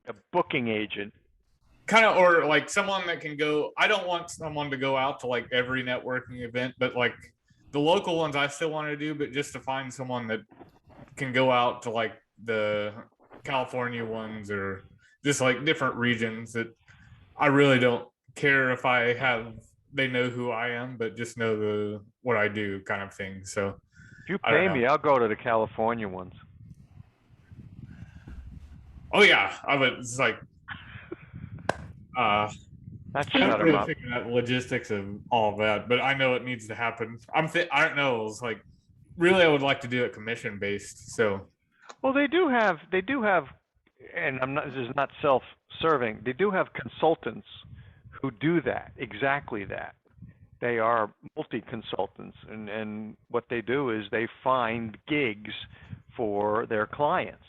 A booking agent. Kind of, or like someone that can go. I don't want someone to go out to like every networking event, but like the local ones I still want to do, but just to find someone that can go out to like the California ones or just like different regions that I really don't care if I have they know who I am, but just know the what I do kind of thing. So If you I don't pay know. me, I'll go to the California ones. Oh yeah, I would. It's like uh, That I shut haven't them really up. figured out the logistics of all of that, but I know it needs to happen. I don't know. It's like really I would like to do it commission based. So Well, they do have, and I'm not. This is not self-serving. They do have consultants who do that, exactly that. They are multi-consultants, and what they do is they find gigs for their clients,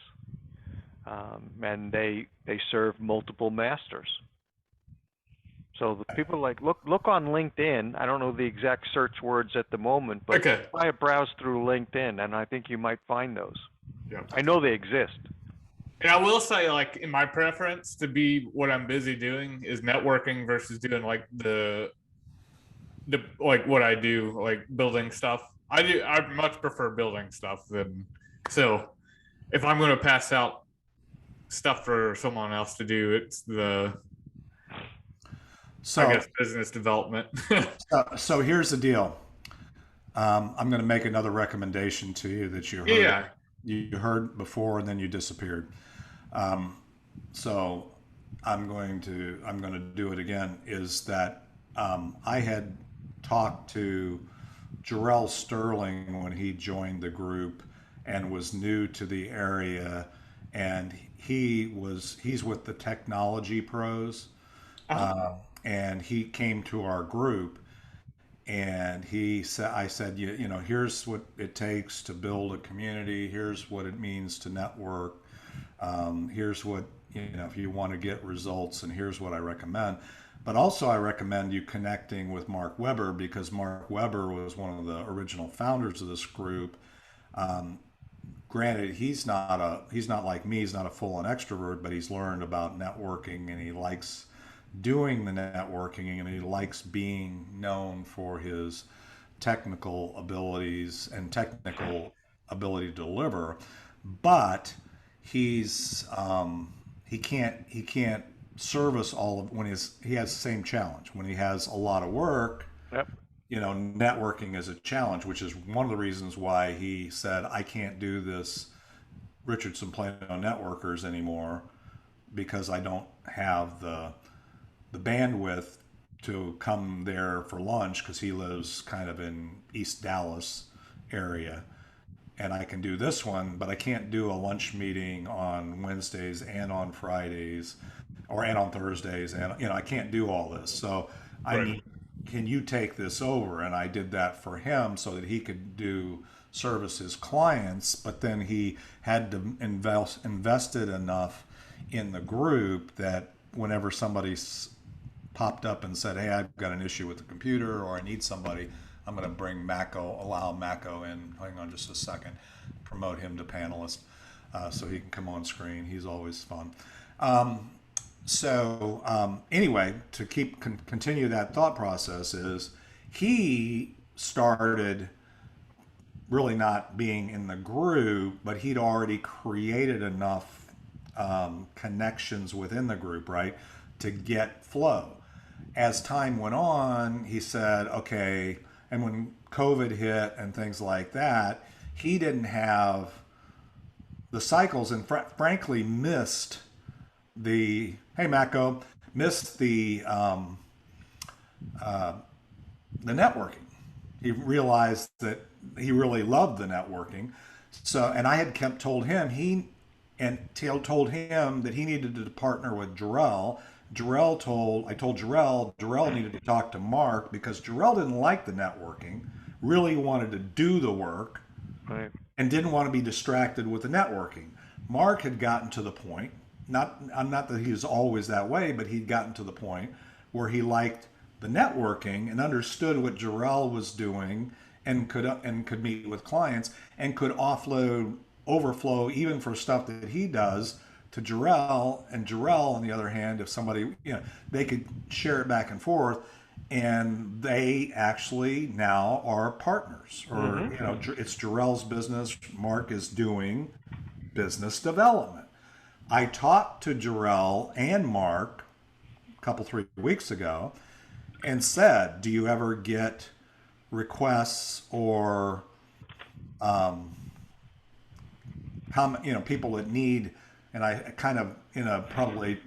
and they serve multiple masters. So the people like look on LinkedIn. I don't know the exact search words at the moment, but okay, try a browse through LinkedIn, and I think you might find those. yeah. I know they exist. And I will say, like, in my preference to be what I'm busy doing is networking versus doing like the like what I do, like building stuff. I much prefer building stuff than so if I'm gonna pass out stuff for someone else to do, it's the I So, guess business development. so here's the deal. I'm going to make another recommendation to you that Yeah. you heard before, and then you disappeared. So I'm going to do it again. Is that I had talked to Jarrell Sterling when he joined the group and was new to the area, and he's with the Technology Pros, Uh-huh. and he came to our group, and he said, I said, you know, here's what it takes to build a community. Here's what it means to network. Here's what, you know, if you want to get results, and here's what I recommend. But also, I recommend you connecting with Mark Weber, because Mark Weber was one of the original founders of this group. Granted, he's not like me. He's not a full on extrovert, but he's learned about networking, and he likes doing the networking, and he likes being known for his technical abilities and technical ability to deliver. But he's he can't service all of when he has the same challenge when he has a lot of work. Yep. You know, networking is a challenge, which is one of the reasons why he said, I can't do this Richardson Plano networkers anymore, because I don't have the bandwidth to come there for lunch, because he lives kind of in East Dallas area, and I can do this one, but I can't do a lunch meeting on Wednesdays and on Fridays, or and on Thursdays, and you know I can't do all this. So I Right. need, can you take this over? And I did that for him so that he could do service his clients, but then he had to invested enough in the group that whenever somebody popped up and said, "Hey, I've got an issue with the computer, or I need somebody," I'm going to bring Mako, allow Mako in. Hang on just a second. Promote him to panelist, so he can come on screen. He's always fun. Anyway, to continue that thought process, is he started really not being in the group, but he'd already created enough connections within the group, right, to get flow. As time went on, he said, okay, and when COVID hit and things like that, he didn't have the cycles, and frankly missed the, hey Mako, missed the networking. He realized that he really loved the networking. So, and I had kept told him told him that he needed to partner with Jarrell. I told Jarrell needed to talk to Mark, because Jarrell didn't like the networking, really wanted to do the work, Right. and didn't want to be distracted with the networking. Mark had gotten to the point, not that he was always that way, but he'd gotten to the point where he liked the networking and understood what Jarrell was doing, and could meet with clients, and could offload overflow even for stuff that he does to Jarrell, and Jarrell, on the other hand, if somebody, they could share it back and forth, and they actually now are partners. Or, it's Jarrell's business. Mark is doing business development. I talked to Jarrell and Mark a couple, 3 weeks ago and said, do you ever get requests or people that need, and I kind of, in a probably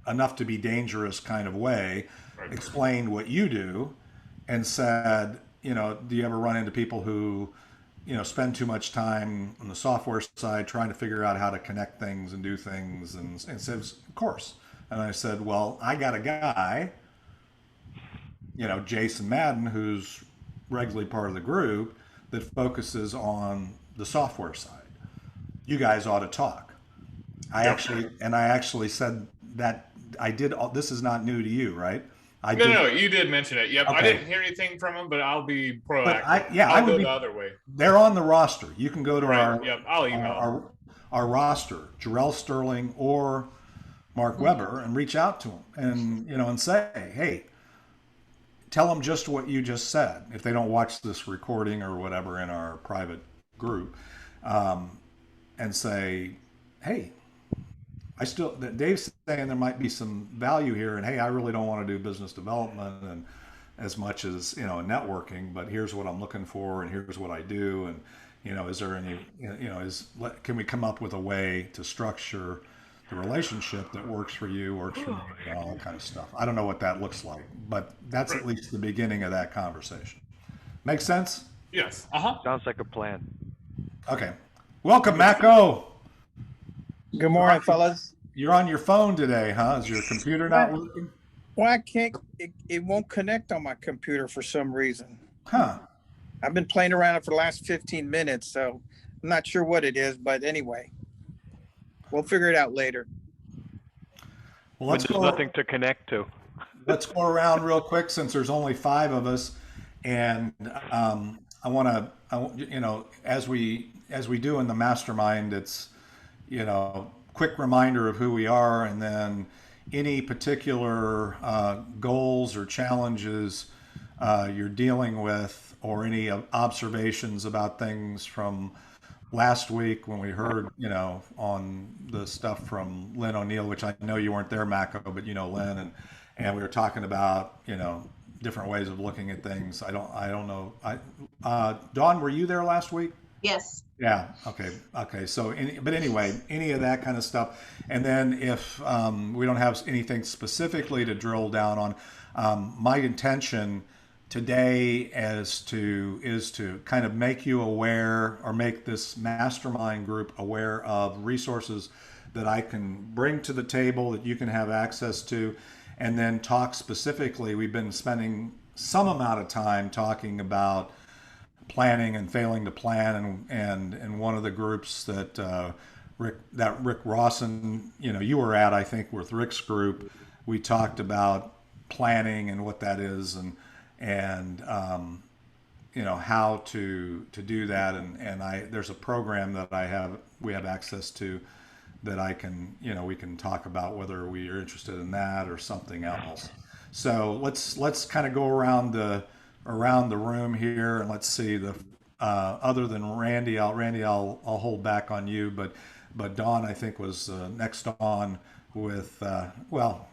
enough to be dangerous kind of way, explained what you do and said, do you ever run into people who, spend too much time on the software side trying to figure out how to connect things and do things? And says, of course. And I said, well, I got a guy, Jason Madden, who's regularly part of the group, that focuses on the software side. You guys ought to talk. I actually said that I did. This is not new to you, right? No, you did mention it. Yep. Okay. I didn't hear anything from him, but I'll be proactive. I'll go the other way. They're on the roster. You can go to our. Yep. I'll email our roster, Jarrell Sterling or Mark Weber, and reach out to them and say, hey, tell them just what you just said. If they don't watch this recording or whatever in our private group, and say, hey, Dave's saying there might be some value here, and hey, I really don't want to do business development and as much as networking, but here's what I'm looking for, and here's what I do, and is there any can we come up with a way to structure the relationship that works for you, works for me, and all that kind of stuff. I don't know what that looks like, but that's at least the beginning of that conversation. Make sense? Yes. Sounds like a plan. Okay. Welcome, Mako. Good morning, fellas. You're on your phone today, huh? Is your computer not working? Well, I can't. It won't connect on my computer for some reason. Huh. I've been playing around it for the last 15 minutes, so I'm not sure what it is, but anyway, we'll figure it out later. Well, there's nothing to connect to. Let's go around real quick since there's only 5 of us, and I want to, as we do in the mastermind, it's quick reminder of who we are, and then any particular goals or challenges you're dealing with, or any observations about things from last week when we heard, on the stuff from Lynn O'Neill, which I know you weren't there, Mako, but Lynn, and we were talking about, different ways of looking at things. I don't know. Dawn, were you there last week? Yes. Yeah. Okay. So, but anyway, any of that kind of stuff. And then if we don't have anything specifically to drill down on, my intention today is to kind of make you aware, or make this mastermind group aware of resources that I can bring to the table that you can have access to, and then talk specifically. We've been spending some amount of time talking about planning and failing to plan, and one of the groups that Rick Rawson, you were at, I think, with Rick's group, we talked about planning and what that is, and how to do that, and there's a program that we have access to that I can, we can talk about whether we are interested in that or something else. So let's kind of go around the room here, and let's see, other than Randy, I'll hold back on you, but Dawn, I think, was next on with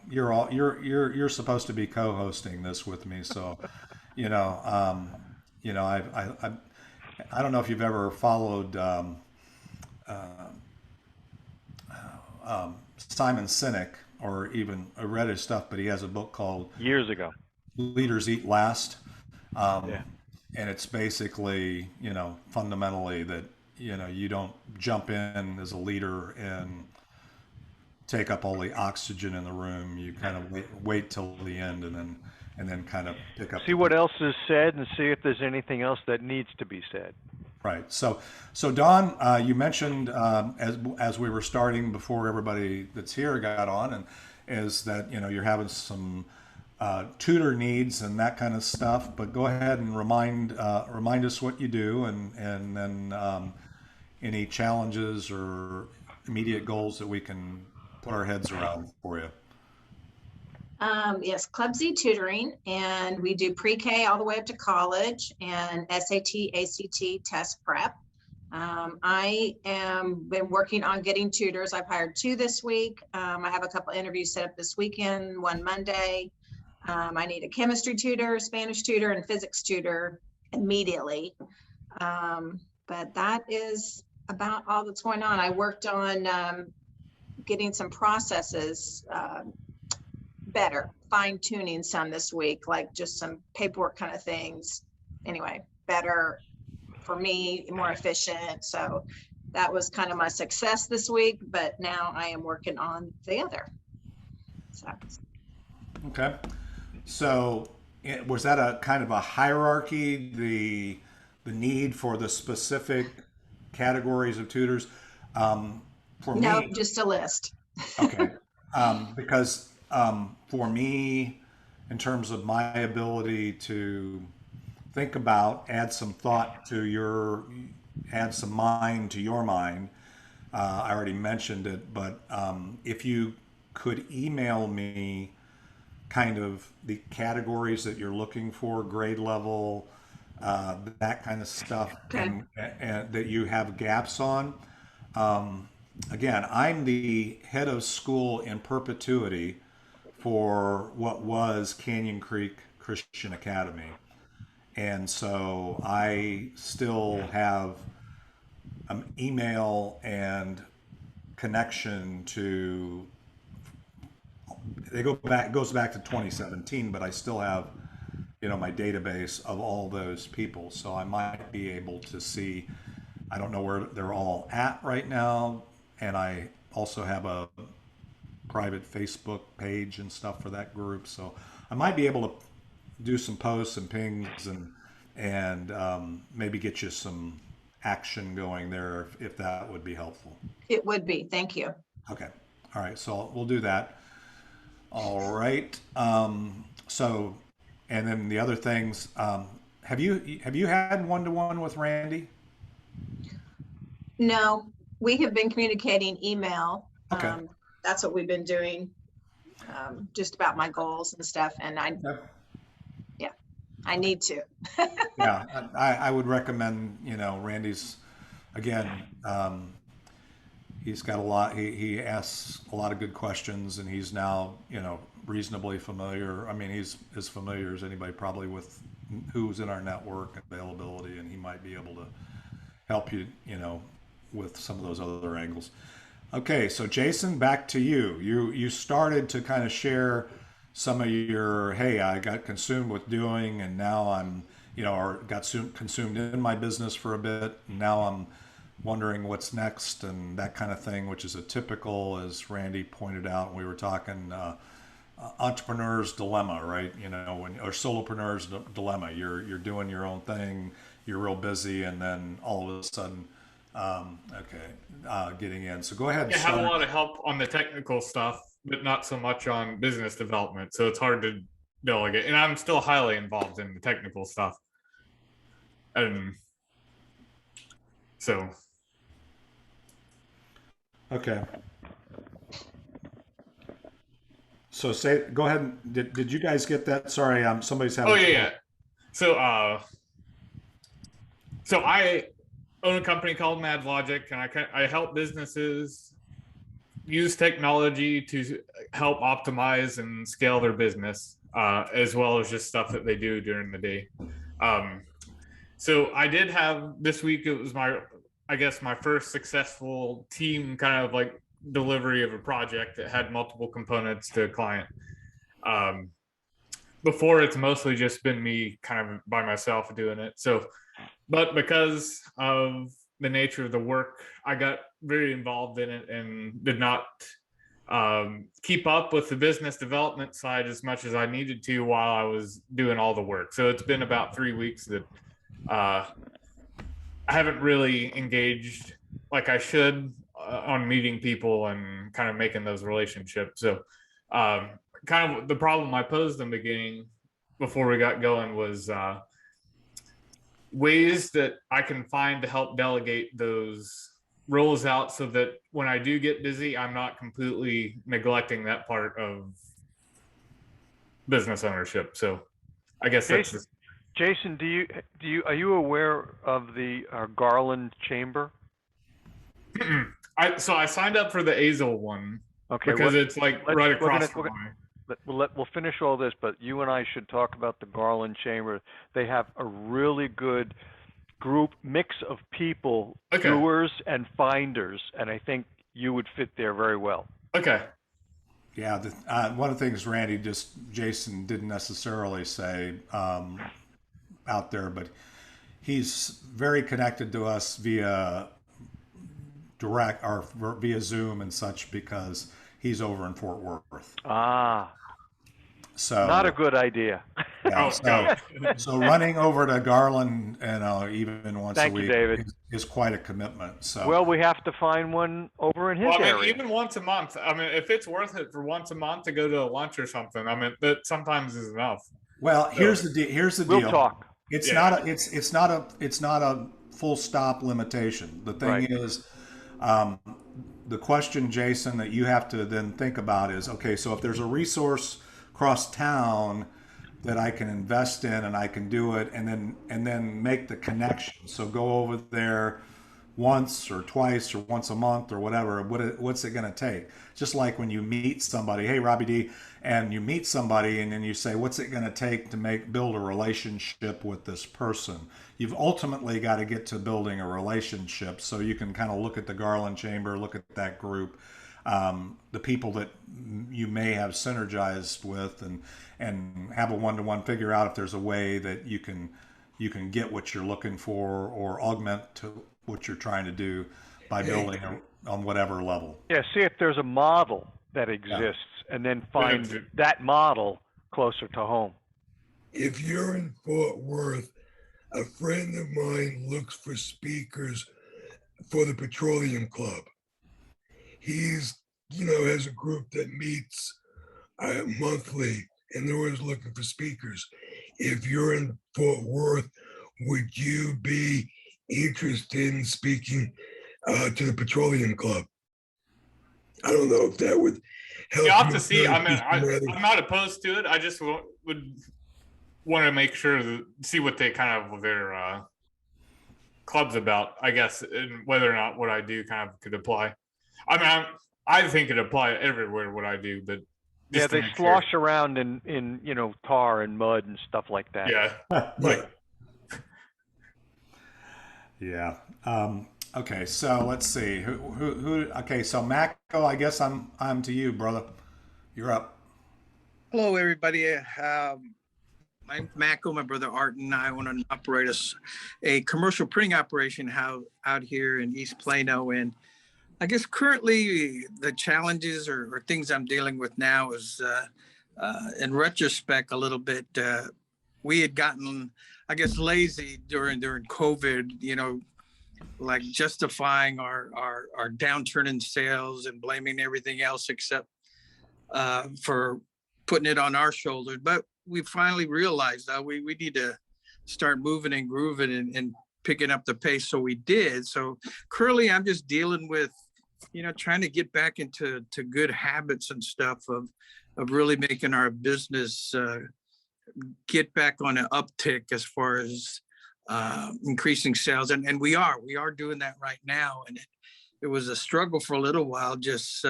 you're supposed to be co-hosting this with me, so I don't know if you've ever followed Simon Sinek, or even read his stuff, but he has a book called Years Ago, Leaders Eat Last. And it's basically, fundamentally that, you don't jump in as a leader and take up all the oxygen in the room. You kind of wait till the end, and then kind of pick up. See what else is said, and see if there's anything else that needs to be said. Right. So Don, you mentioned as we were starting, before everybody that's here got on, and is that you're having some tutor needs and that kind of stuff. But go ahead and remind us what you do, and then any challenges or immediate goals that we can put our heads around for you? Yes, Club Z tutoring, and we do pre-K all the way up to college and SAT, ACT test prep. I am been working on getting tutors. I've hired 2 this week. I have a couple interviews set up this weekend, one Monday. I need a chemistry tutor, Spanish tutor, and physics tutor immediately. But that is about all that's going on. I worked on getting some processes better, fine tuning some this week, like just some paperwork kind of things. Anyway, better for me, more efficient. So that was kind of my success this week, but now I am working on the other. So. Okay. So was that a kind of a hierarchy, the need for the specific categories of tutors? For No, me, just a list. okay. Because for me, in terms of my ability to think about, add some thought to add some mind to your mind, I already mentioned it, but if you could email me kind of the categories that you're looking for, grade level, that kind of stuff, Okay. and that you have gaps on. Again, I'm the head of school in perpetuity for what was Canyon Creek Christian Academy. And so I still have email and connection to, it goes back to 2017, but I still have, my database of all those people. So I might be able to see, I don't know where they're all at right now. And I also have a private Facebook page and stuff for that group. So I might be able to do some posts and pings and maybe get you some action going there if that would be helpful. It would be. Thank you. Okay. All right. So we'll do that. All right. So, and then the other things, have you had one-to-one with Randy? No, we have been communicating email. Okay. That's what we've been doing, just about my goals and stuff. And I need to. Yeah, I would recommend, Randy's, again, he's got a lot, he asks a lot of good questions, and he's now, reasonably familiar. I mean, he's as familiar as anybody probably with who's in our network availability, and he might be able to help you, with some of those other angles. Okay, so Jason, back to you. You started to kind of share some of your, hey, I got consumed with doing, and now I'm, or got consumed in my business for a bit, and now I'm wondering what's next and that kind of thing, which is a typical, as Randy pointed out, when we were talking, entrepreneur's dilemma, right? Or solopreneur's dilemma. You're doing your own thing, you're real busy, and then all of a sudden, getting in. So go ahead. I have a lot of help on the technical stuff, but not so much on business development. So it's hard to delegate. And I'm still highly involved in the technical stuff. And so. Okay. So go ahead. Did you guys get that? Sorry, somebody's having. Oh yeah. So I own a company called MadLogic, and I help businesses use technology to help optimize and scale their business, as well as just stuff that they do during the day. So I did have this week, it was my first successful team kind of like delivery of a project that had multiple components to a client. Before, it's mostly just been me kind of by myself doing it. So, but because of the nature of the work, I got very involved in it and did not keep up with the business development side as much as I needed to while I was doing all the work. So it's been about 3 weeks that I haven't really engaged like I should on meeting people and kind of making those relationships. So kind of the problem I posed in the beginning before we got going was ways that I can find to help delegate those rules out so that when I do get busy, I'm not completely neglecting that part of business ownership. So I guess Jason, that's Jason, are you aware of the Garland Chamber? so I signed up for the Azel one Okay, because it's like right across from we'll finish all this, but you and I should talk about the Garland Chamber. They have a really good group mix of people, Okay. doers and finders, and I think you would fit there very well. Okay. Yeah, one of the things Jason didn't necessarily say out there, but he's very connected to us via direct or via Zoom and such because he's over in Fort Worth. Ah, so not a good idea. Yeah, Oh, so running over to Garland, even once Thank a week you, David. is quite a commitment. So Well, we have to find one over in his well, I mean, area. even once a month. I mean, if it's worth it for once a month to go to a lunch or something, I mean, that sometimes is enough. well, here's the We'll deal. talk. It's Yeah. not it's not a full stop limitation. The thing Right. is, the question, Jason, that you have to then think about is, okay, so if there's a resource across town that I can invest in and I can do it and then make the connection. So go over there once or twice or once a month or whatever. What's it going to take? Just like when you meet somebody, hey, Robbie D, and you meet somebody and then you say, what's it going to take to build a relationship with this person? You've ultimately got to get to building a relationship so you can kind of look at the Garland Chamber, look at that group, the people that you may have synergized with and have a one-to-one, figure out if there's a way that you can get what you're looking for or augment to what you're trying to do by building on whatever level. Yeah, see if there's a model that exists and then find that model closer to home. If you're in Fort Worth, a friend of mine looks for speakers for the Petroleum Club. He's, has a group that meets monthly, and they're always looking for speakers. If you're in Fort Worth, would you be interested in speaking to the Petroleum Club? I don't know if that would help. You have to see. I mean, I'm not opposed to it. I just would want to make sure see what they kind of their club's about, I guess, and whether or not what I do kind of could apply. I mean, I think it apply everywhere what I do, but yeah, they slosh around in tar and mud and stuff like that. Yeah, right. Yeah. Okay, so let's see. Who? Okay, so Mako, I guess I'm to you, brother. You're up. Hello, everybody. My name's Mako. My brother Art and I own and operate a commercial printing operation out here in East Plano. And I guess currently the challenges or things I'm dealing with now is, in retrospect, a little bit. We had gotten, I guess, lazy during COVID. Like justifying our downturn in sales and blaming everything else except for putting it on our shoulders. But we finally realized that we need to start moving and grooving and picking up the pace. So we did. So currently I'm just dealing with, trying to get back into good habits and stuff of really making our business get back on an uptick as far as increasing sales. And we are doing that right now. And it was a struggle for a little while, just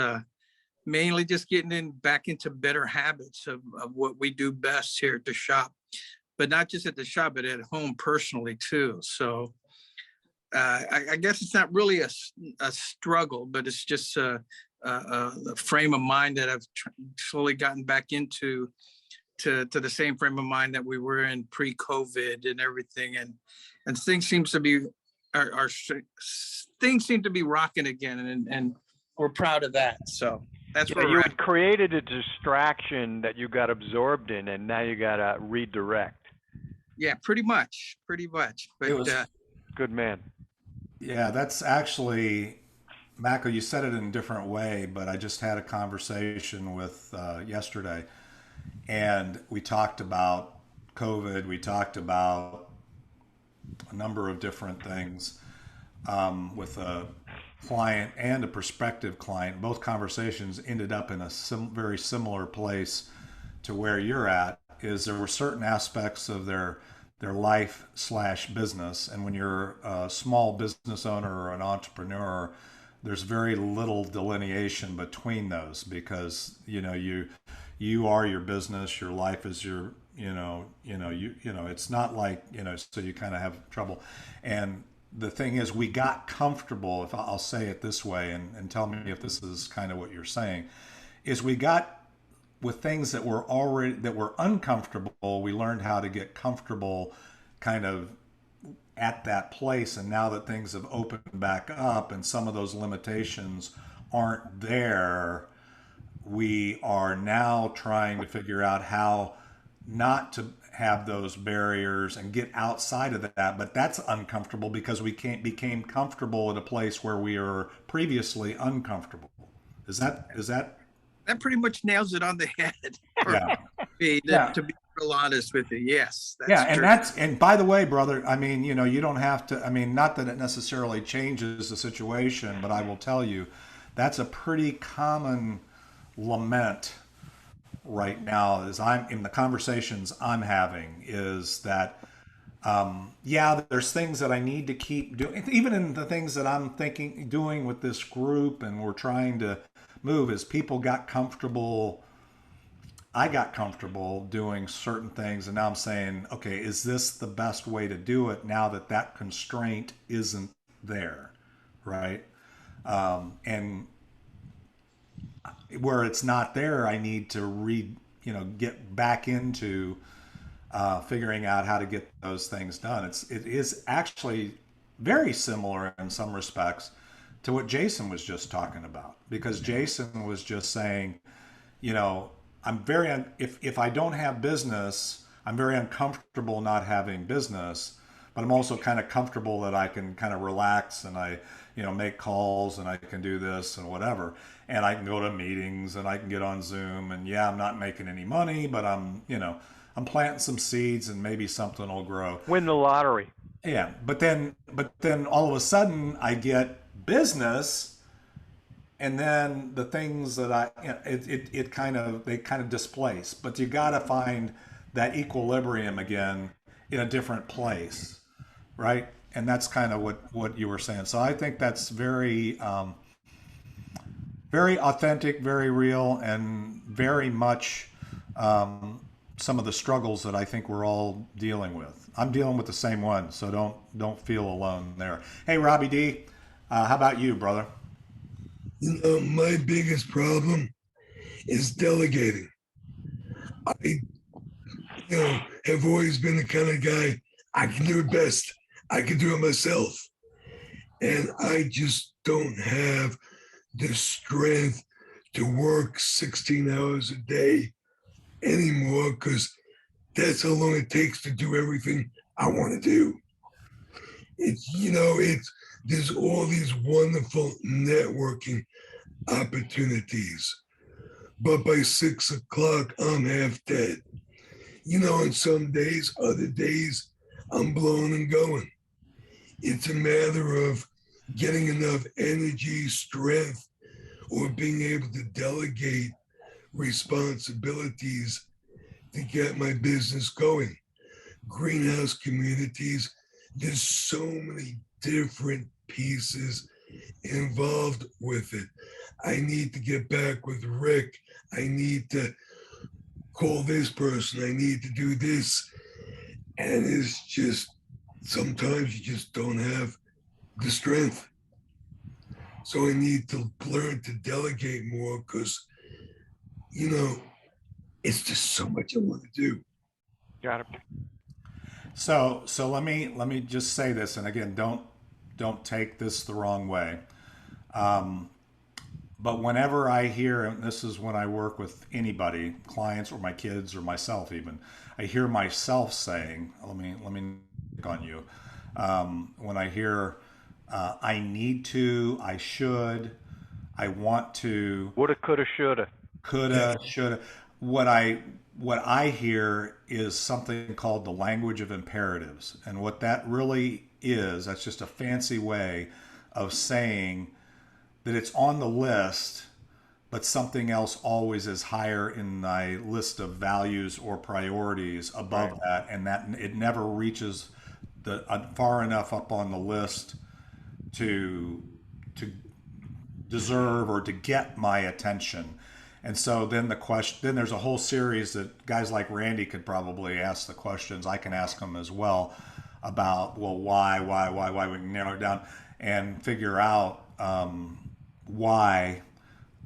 mainly just getting back into better habits of what we do best here at the shop, but not just at the shop, but at home personally too. So I guess it's not really a struggle, but it's just a frame of mind that I've slowly gotten back into to the same frame of mind that we were in pre-COVID and everything. And things seems to be, things seem to be rocking again. And we're proud of that. So that's where you had created a distraction that you got absorbed in, and now you got to redirect. Yeah, pretty much. But good man. Yeah, that's actually, Mako, you said it in a different way, but I just had a conversation with yesterday, and we talked about COVID. We talked about a number of different things with a client and a prospective client, both conversations ended up in a very similar place to where you're at, is there were certain aspects of their life slash business. And when you're a small business owner or an entrepreneur, there's very little delineation between those, because you are your business, your life is your it's not like, so you kind of have trouble. And the thing is, we got comfortable, if I'll say it this way, and tell me if this is kind of what you're saying, is we got with things that were uncomfortable. We learned how to get comfortable kind of at that place. And now that things have opened back up and some of those limitations aren't there, we are now trying to figure out how not to have those barriers and get outside of that. But that's uncomfortable because we became comfortable at a place where we were previously uncomfortable. Is that That pretty much nails it on the head. Yeah. To be real honest with you, yes. And by the way, brother, I mean, you don't have to. I mean, not that it necessarily changes the situation, but I will tell you, that's a pretty common lament right now. As I'm in the conversations I'm having, is that there's things that I need to keep doing, even in the things that I'm doing with this group, and we're trying to move as people got comfortable. I got comfortable doing certain things, and now I'm saying, okay, is this the best way to do it now that that constraint isn't there, right? And where it's not there, I need to get back into figuring out how to get those things done. It is actually very similar in some respects to what Jason was just talking about, because Jason was just saying, if I don't have business, I'm very uncomfortable not having business, but I'm also kind of comfortable that I can kind of relax and I make calls and I can do this and whatever. And I can go to meetings and I can get on Zoom, and I'm not making any money, but I'm planting some seeds and maybe something will grow. Win the lottery. Yeah. But then all of a sudden I get business, and then the things that they kind of displace. But you got to find that equilibrium again in a different place, right? And that's kind of what you were saying. So I think that's very very authentic, very real, and very much some of the struggles that I think we're all dealing with. I'm dealing with the same one, so don't feel alone there. Hey, Robbie D, how about you, brother? My biggest problem is delegating. I, have always been the kind of guy, I can do it best. I can do it myself. And I just don't have the strength to work 16 hours a day anymore, because that's how long it takes to do everything I want to do. There's all these wonderful networking opportunities, but by 6 o'clock, I'm half dead. On some days, other days, I'm blowing and going. It's a matter of getting enough energy, strength, or being able to delegate responsibilities to get my business going. Greenhouse communities, there's so many different pieces involved with it. I need to get back with Rick. I need to call this person. I need to do this. And it's just, sometimes you just don't have the strength. So I need to learn to delegate more, because, it's just so much I want to do. Got it. So let me just say this, and again, don't take this the wrong way. But whenever I hear, and this is when I work with anybody, clients or my kids or myself even, I hear myself saying, let me pick on you. When I hear, I need to, I should, I want to. Woulda, coulda, shoulda. Coulda, shoulda. What I hear is something called the language of imperatives. And what that really is, that's just a fancy way of saying that it's on the list, but something else always is higher in my list of values or priorities above Right. that, and that it never reaches the far enough up on the list to deserve or to get my attention. And so then then there's a whole series that guys like Randy could probably ask the questions. I can ask them as well about, well, why, we can narrow it down and figure out why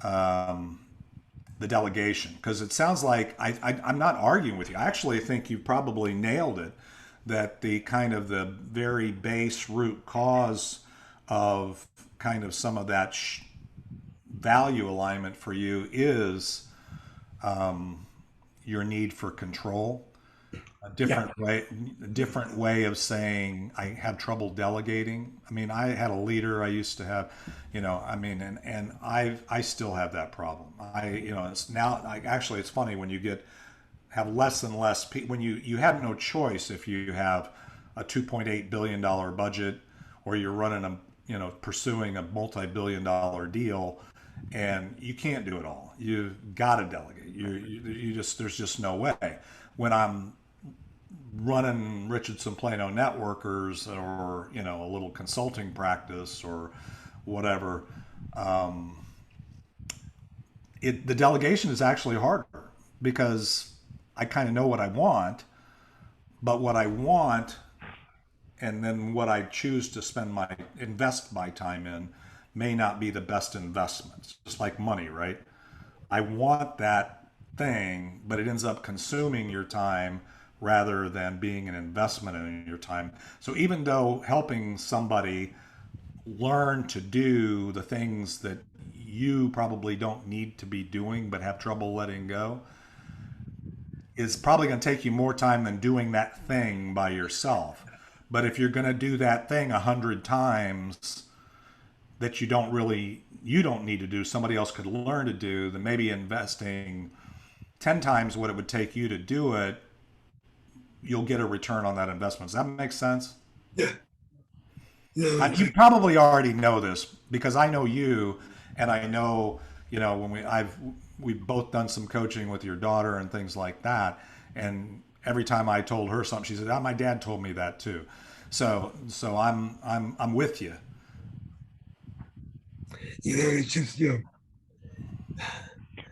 the delegation. Because it sounds like I'm not arguing with you. I actually think you probably nailed it, that the kind of the very base root cause of kind of some of that value alignment for you is your need for control. A different way of saying I have trouble delegating. I mean, I had a leader I used to have, I mean, and I still have that problem. It's now, actually, it's funny when you have less and less people, when you have no choice if you have a $2.8 billion budget or you're running pursuing a multi-billion-dollar deal, and you can't do it all. You've got to delegate. There's just no way. When I'm running Richardson Plano Networkers or a little consulting practice or whatever, the delegation is actually harder because I kind of know what I want, but what I want and then what I choose to invest my time in may not be the best investments. Just like money, right? I want that thing, but it ends up consuming your time rather than being an investment in your time. So even though helping somebody learn to do the things that you probably don't need to be doing but have trouble letting go is probably going to take you more time than doing that thing by yourself. But if you're going to do that thing 100 times that you don't need to do, somebody else could learn to do, then maybe investing 10 times what it would take you to do it, you'll get a return on that investment. Does that make sense? Yeah. You probably already know this because I know you, and I know, when we've both done some coaching with your daughter and things like that. And every time I told her something, she said, "Oh, my dad told me that too." So I'm with you. It's just,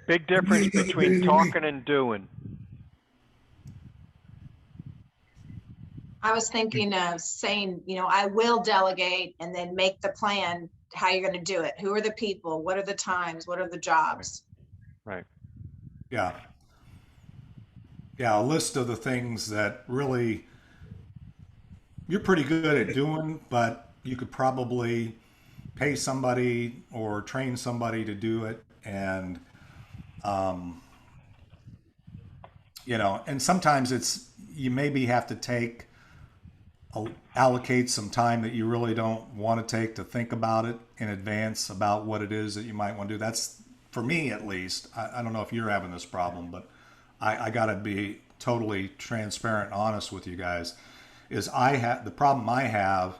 Big difference between talking and doing. I was thinking of saying, I will delegate and then make the plan how you're going to do it. Who are the people? What are the times? What are the jobs? Right. Yeah. Yeah, a list of the things that really you're pretty good at doing, but you could probably pay somebody or train somebody to do it. And, and sometimes you maybe have to allocate some time that you really don't want to take to think about it in advance about what it is that you might want to do. That's, for me at least, I don't know if you're having this problem, but I got to be totally transparent and honest with you guys, is the problem I have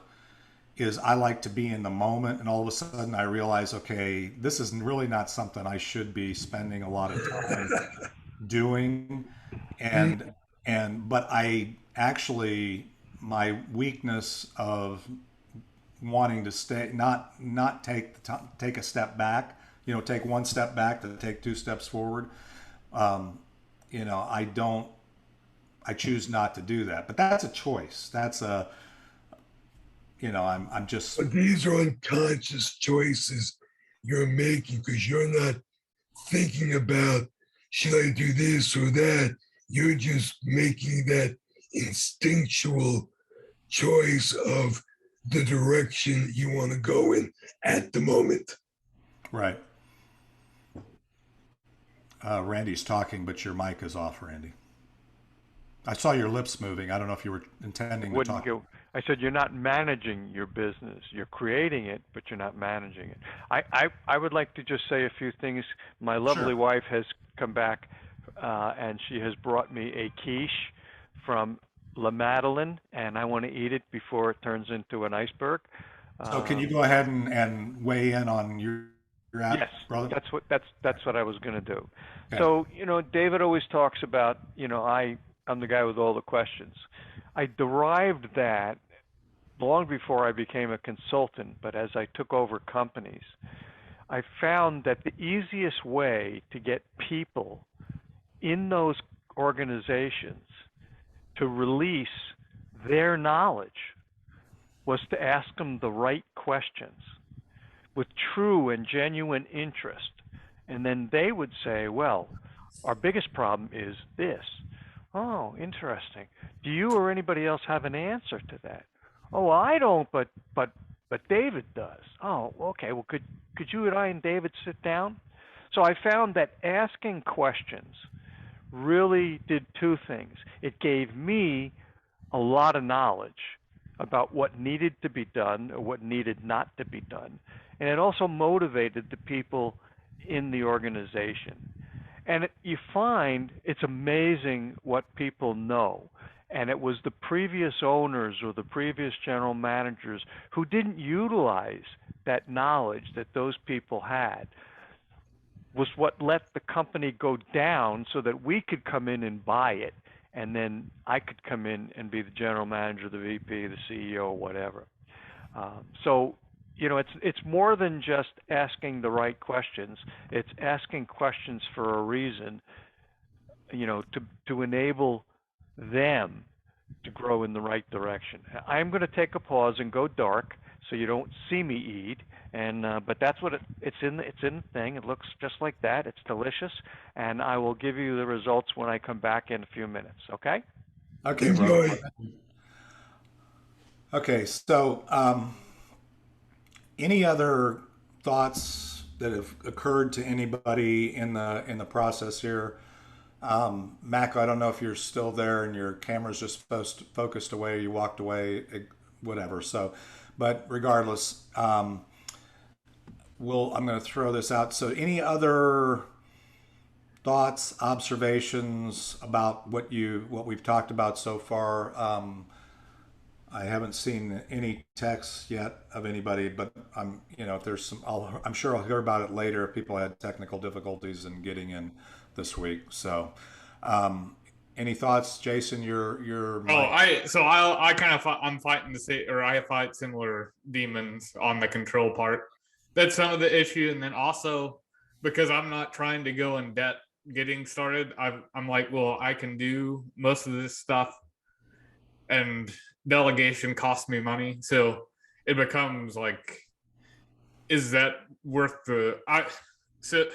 is I like to be in the moment, and all of a sudden I realize, okay, this is really not something I should be spending a lot of time doing. But I actually, my weakness of wanting to stay, not take a step back, take one step back to take two steps forward. I choose not to do that, but that's a choice. That's I'm just. But these are unconscious choices you're making because you're not thinking about, should I do this or that? You're just making that instinctual choice of the direction you want to go in at the moment. Right. Randy's talking, but your mic is off, Randy. I saw your lips moving. I don't know if you were intending to talk. I said you're not managing your business. You're creating it, but you're not managing it. I would like to just say a few things. My lovely wife has come back, and she has brought me a quiche from La Madeleine, and I want to eat it before it turns into an iceberg. So can you go ahead and weigh in on your at, Yes, brother? that's what I was going to do. Okay. So, David always talks about, I'm the guy with all the questions. I derived that long before I became a consultant, but as I took over companies, I found that the easiest way to get people in those organizations to release their knowledge was to ask them the right questions with true and genuine interest. And then they would say, well, our biggest problem is this. Oh, interesting. Do you or anybody else have an answer to that? Oh, I don't, but David does. Oh, okay. Well, could you and I and David sit down? So I found that asking questions really did two things. It gave me a lot of knowledge about what needed to be done or what needed not to be done. And it also motivated the people in the organization. And you find it's amazing what people know. And it was the previous owners or the previous general managers who didn't utilize that knowledge that those people had was what let the company go down so that we could come in and buy it. And then I could come in and be the general manager, the VP, the CEO, whatever. So, it's more than just asking the right questions. It's asking questions for a reason, to enable them to grow in the right direction. I'm going to take a pause and go dark so you don't see me eat. And but that's what it's in the thing. It looks just like that. It's delicious, and I will give you the results when I come back in a few minutes. Okay? Okay, Enjoy. brother. Okay, so any other thoughts that have occurred to anybody in the process here? Mac, I don't know if you're still there and your camera's just focused away, you walked away, whatever. So, but regardless, I'm going to throw this out. So, any other thoughts, observations about what we've talked about so far? I haven't seen any texts yet of anybody, but if there's some, I'm sure I'll hear about it later if people had technical difficulties in getting in this week. So, any thoughts, Jason? I'm fighting I fight similar demons on the control part. That's some of the issue, and then also because I'm not trying to go in debt getting started, I'm like, well, I can do most of this stuff, and delegation costs me money, so it becomes like, is that worth so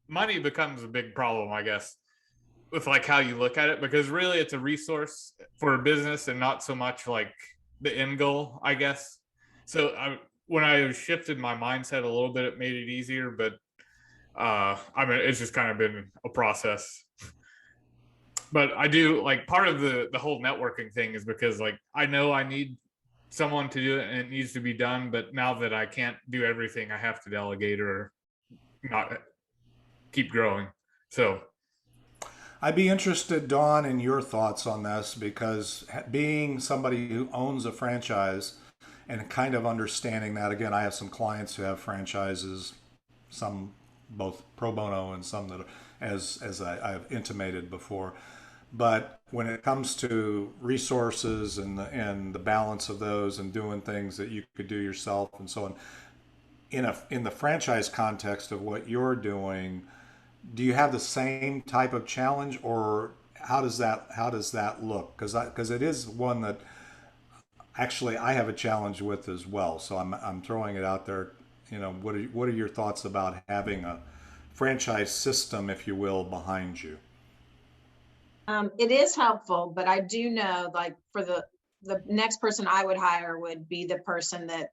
money becomes a big problem, I guess, with like how you look at it, because really it's a resource for a business and not so much like the end goal, I guess. So when I shifted my mindset a little bit, it made it easier, but it's just kind of been a process. But I do like part of the whole networking thing is because like I know I need someone to do it and it needs to be done, but now that I can't do everything, I have to delegate or not keep growing. So I'd be interested, Dawn, in your thoughts on this, because being somebody who owns a franchise and kind of understanding that, again, I have some clients who have franchises, some both pro bono and some that, as I've intimated before. But when it comes to resources and the balance of those and doing things that you could do yourself and so on, in the franchise context of what you're doing, do you have the same type of challenge, or how does that look? Because it is one that actually I have a challenge with as well. So I'm throwing it out there. What are your thoughts about having a franchise system, if you will, behind you? It is helpful, but I do know, like, for the next person I would hire would be the person that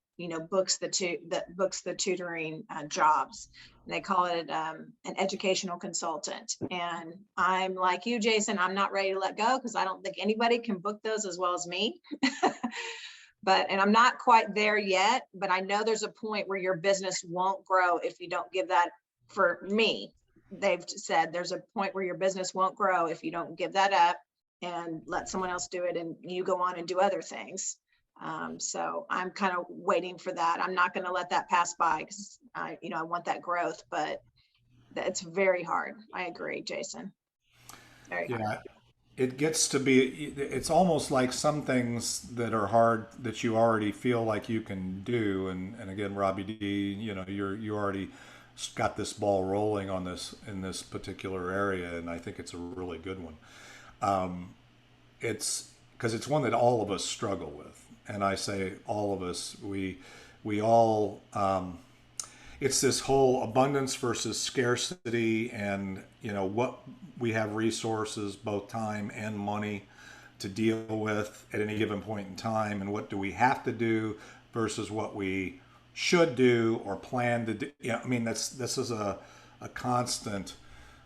books the tutoring jobs. And they call it an educational consultant. And I'm like you, Jason. I'm not ready to let go because I don't think anybody can book those as well as me. And I'm not quite there yet. But I know there's a point where your business won't grow if you don't give that. For me, they've said there's a point where your business won't grow if you don't give that up and let someone else do it and you go on and do other things. So I'm kind of waiting for that. I'm not going to let that pass by because I want that growth, but it's very hard. I agree, Jason. Very hard. Yeah, it gets to be, it's almost like some things that are hard that you already feel like you can do. And again, Robbie D, you already got this ball rolling on this in this particular area, and I think it's a really good one. It's because it's one that all of us struggle with, and I say all of us, we all, it's this whole abundance versus scarcity, and what we have resources, both time and money, to deal with at any given point in time, and what do we have to do versus what we should do or plan to do. I mean, this is a constant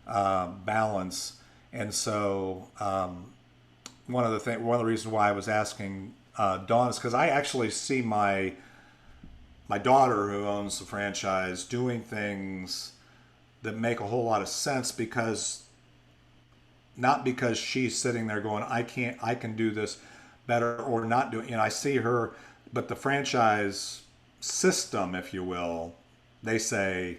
balance. And so one of the reasons why I was asking Dawn is because I actually see my daughter, who owns the franchise, doing things that make a whole lot of sense, because not because she's sitting there going, I can do this better, or not doing, I see her, but the franchise system, if you will, they say,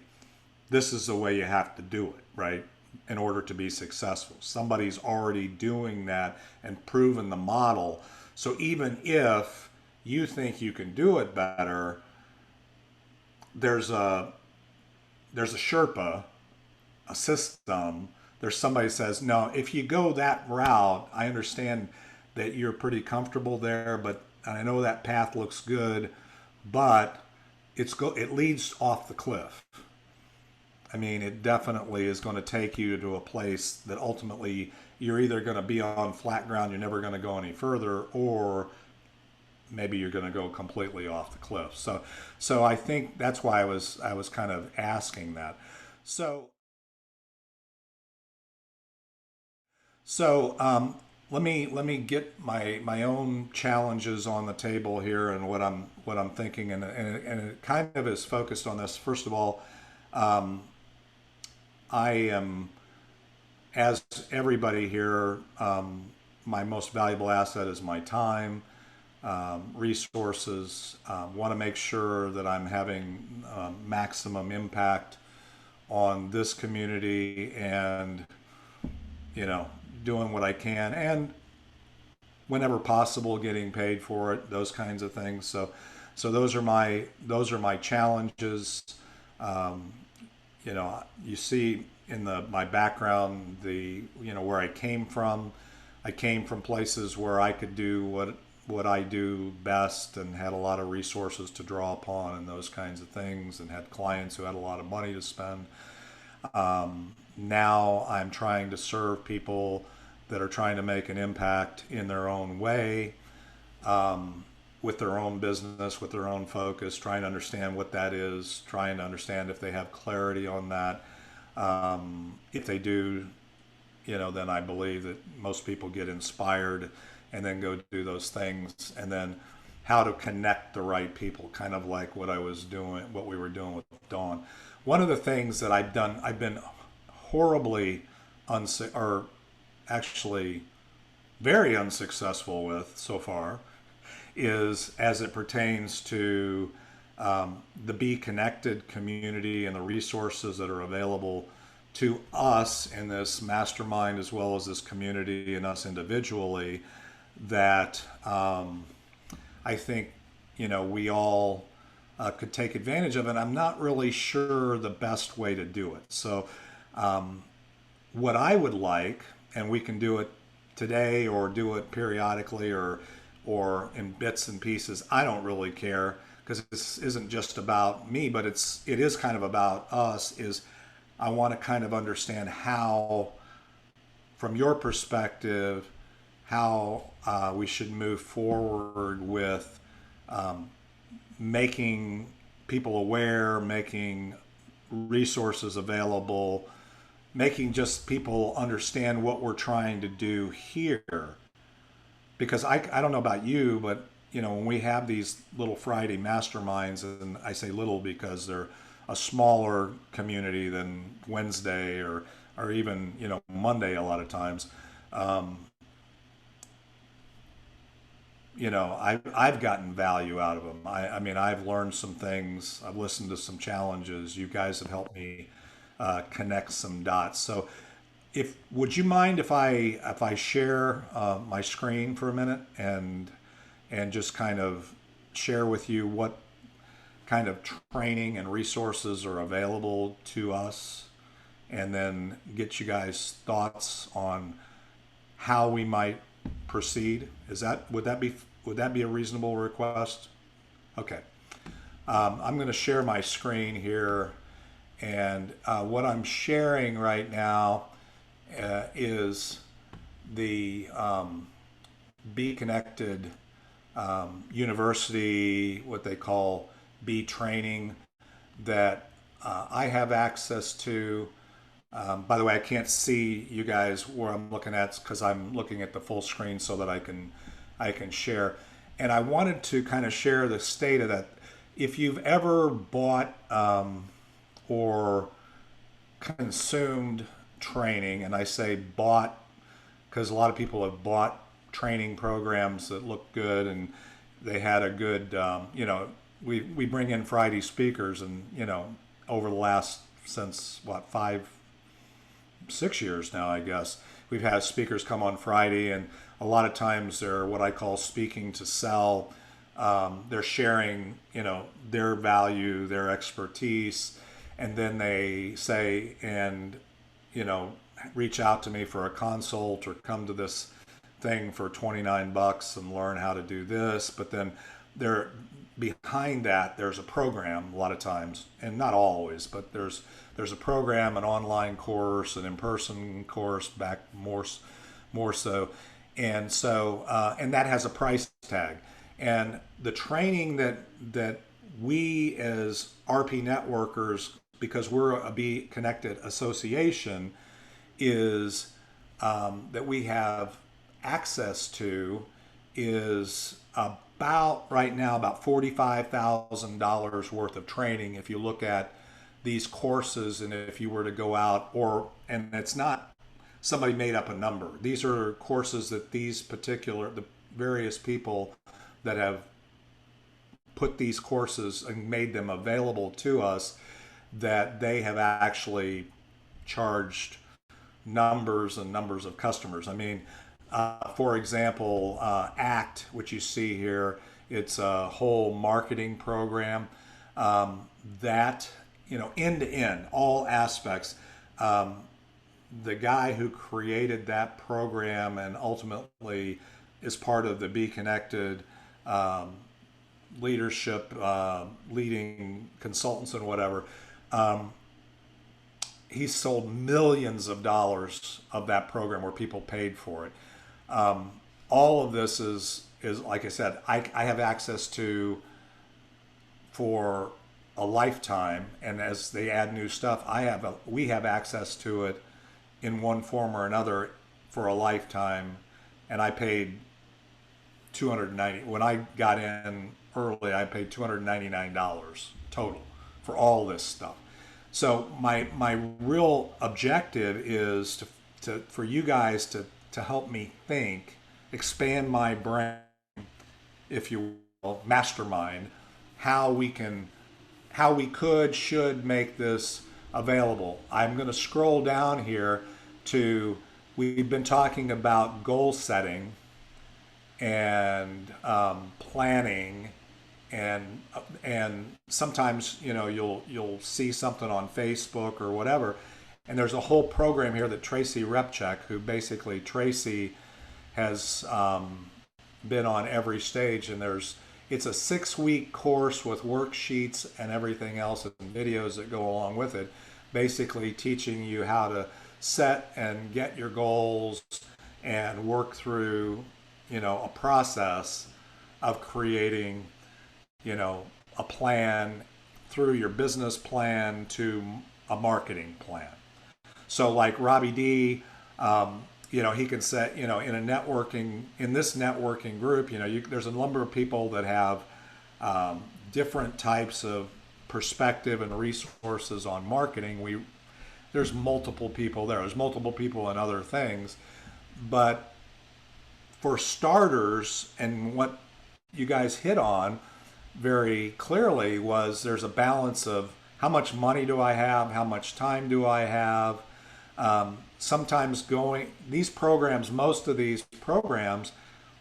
this is the way you have to do it, right? In order to be successful. Somebody's already doing that and proven the model. So even if you think you can do it better, there's a Sherpa, a system. There's somebody who says, no, if you go that route, I understand that you're pretty comfortable there, but I know that path looks good, but it leads off the cliff. I mean, it definitely is going to take you to a place that ultimately you're either going to be on flat ground, you're never going to go any further, or maybe you're going to go completely off the cliff. So I think that's why I was kind of asking that. So let me get my own challenges on the table here, and what I'm thinking, and it kind of is focused on this. First of all, I am, as everybody here, my most valuable asset is my time, resources. Want to make sure that I'm having maximum impact on this community, and doing what I can, and whenever possible, getting paid for it. Those kinds of things. So those are my challenges. You see in my background, where I came from. I came from places where I could do what I do best, and had a lot of resources to draw upon, and those kinds of things, and had clients who had a lot of money to spend. Now I'm trying to serve people that are trying to make an impact in their own way, with their own business, with their own focus, trying to understand what that is, trying to understand if they have clarity on that. If they do, then I believe that most people get inspired and then go do those things, and then how to connect the right people, kind of like what we were doing with Dawn. One of the things that I've been horribly actually very unsuccessful with so far, is as it pertains to the Be Connected community and the resources that are available to us in this mastermind, as well as this community and us individually, that I think we all could take advantage of, and I'm not really sure the best way to do it. So what I would like, and we can do it today or do it periodically or in bits and pieces, I don't really care, because this isn't just about me, but it is kind of about us. Is I want to kind of understand how, from your perspective, how we should move forward with making people aware, making resources available, making just people understand what we're trying to do here. Because I don't know about you, but when we have these little Friday masterminds, and I say little because they're a smaller community than Wednesday or even Monday a lot of times. I've gotten value out of them. I mean, I've learned some things. I've listened to some challenges. You guys have helped me connect some dots. So, if would you mind if I share my screen for a minute and just kind of share with you what kind of training and resources are available to us, and then get you guys thoughts on how we might proceed. Would that be a reasonable request? Okay. I'm going to share my screen here, and what I'm sharing right now is the Be Connected University, what they call Be Training, that I have access to. By the way, I can't see you guys where I'm looking at because I'm looking at the full screen so that I can share. And I wanted to kind of share the state of that. If you've ever bought or consumed training, and I say bought because a lot of people have bought training programs that look good and they had a good, we bring in Friday speakers, and over the last, since what, 5-6 years now, I guess, we've had speakers come on Friday, and a lot of times they're what I call speaking to sell. They're sharing, their value, their expertise, and then they say, and, reach out to me for a consult or come to this thing for $29 and learn how to do this. But then they're behind that, there's a program a lot of times, and not always, but there's a program, an online course, an in-person course, back more so. And so, and that has a price tag. And the training that we as RP networkers, because we're a Be Connected association, is that we have access to is about right now about $45,000 worth of training. If you look at these courses, and if you were to go out, and it's not somebody made up a number. These are courses that the various people that have put these courses and made them available to us, that they have actually charged numbers and numbers of customers. I mean, for example, ACT, which you see here, it's a whole marketing program that, end to end, all aspects. The guy who created that program and ultimately is part of the Be Connected leadership, leading consultants and whatever, he sold millions of dollars of that program where people paid for it. All of this is like I said, I have access to for a lifetime, and as they add new stuff, we have access to it in one form or another for a lifetime. And I paid $290 when I got in early. I paid $299 total for all this stuff. So my real objective is for you guys to help me think, expand my brain, if you will, mastermind, how we should make this available. I'm going to scroll down here to, we've been talking about goal setting and planning, and sometimes you'll see something on Facebook or whatever, and there's a whole program here that Tracy Repchak, who basically Tracy has been on every stage, and it's a 6-week course with worksheets and everything else and videos that go along with it, basically teaching you how to set and get your goals and work through a process of creating a plan through your business plan to a marketing plan. So like Robbie D, he can set, in this networking group, there's a number of people that have different types of perspective and resources on marketing. There's multiple people there. There's multiple people in other things, but for starters, and what you guys hit on very clearly was there's a balance of how much money do I have, how much time do I have. Sometimes these programs, most of these programs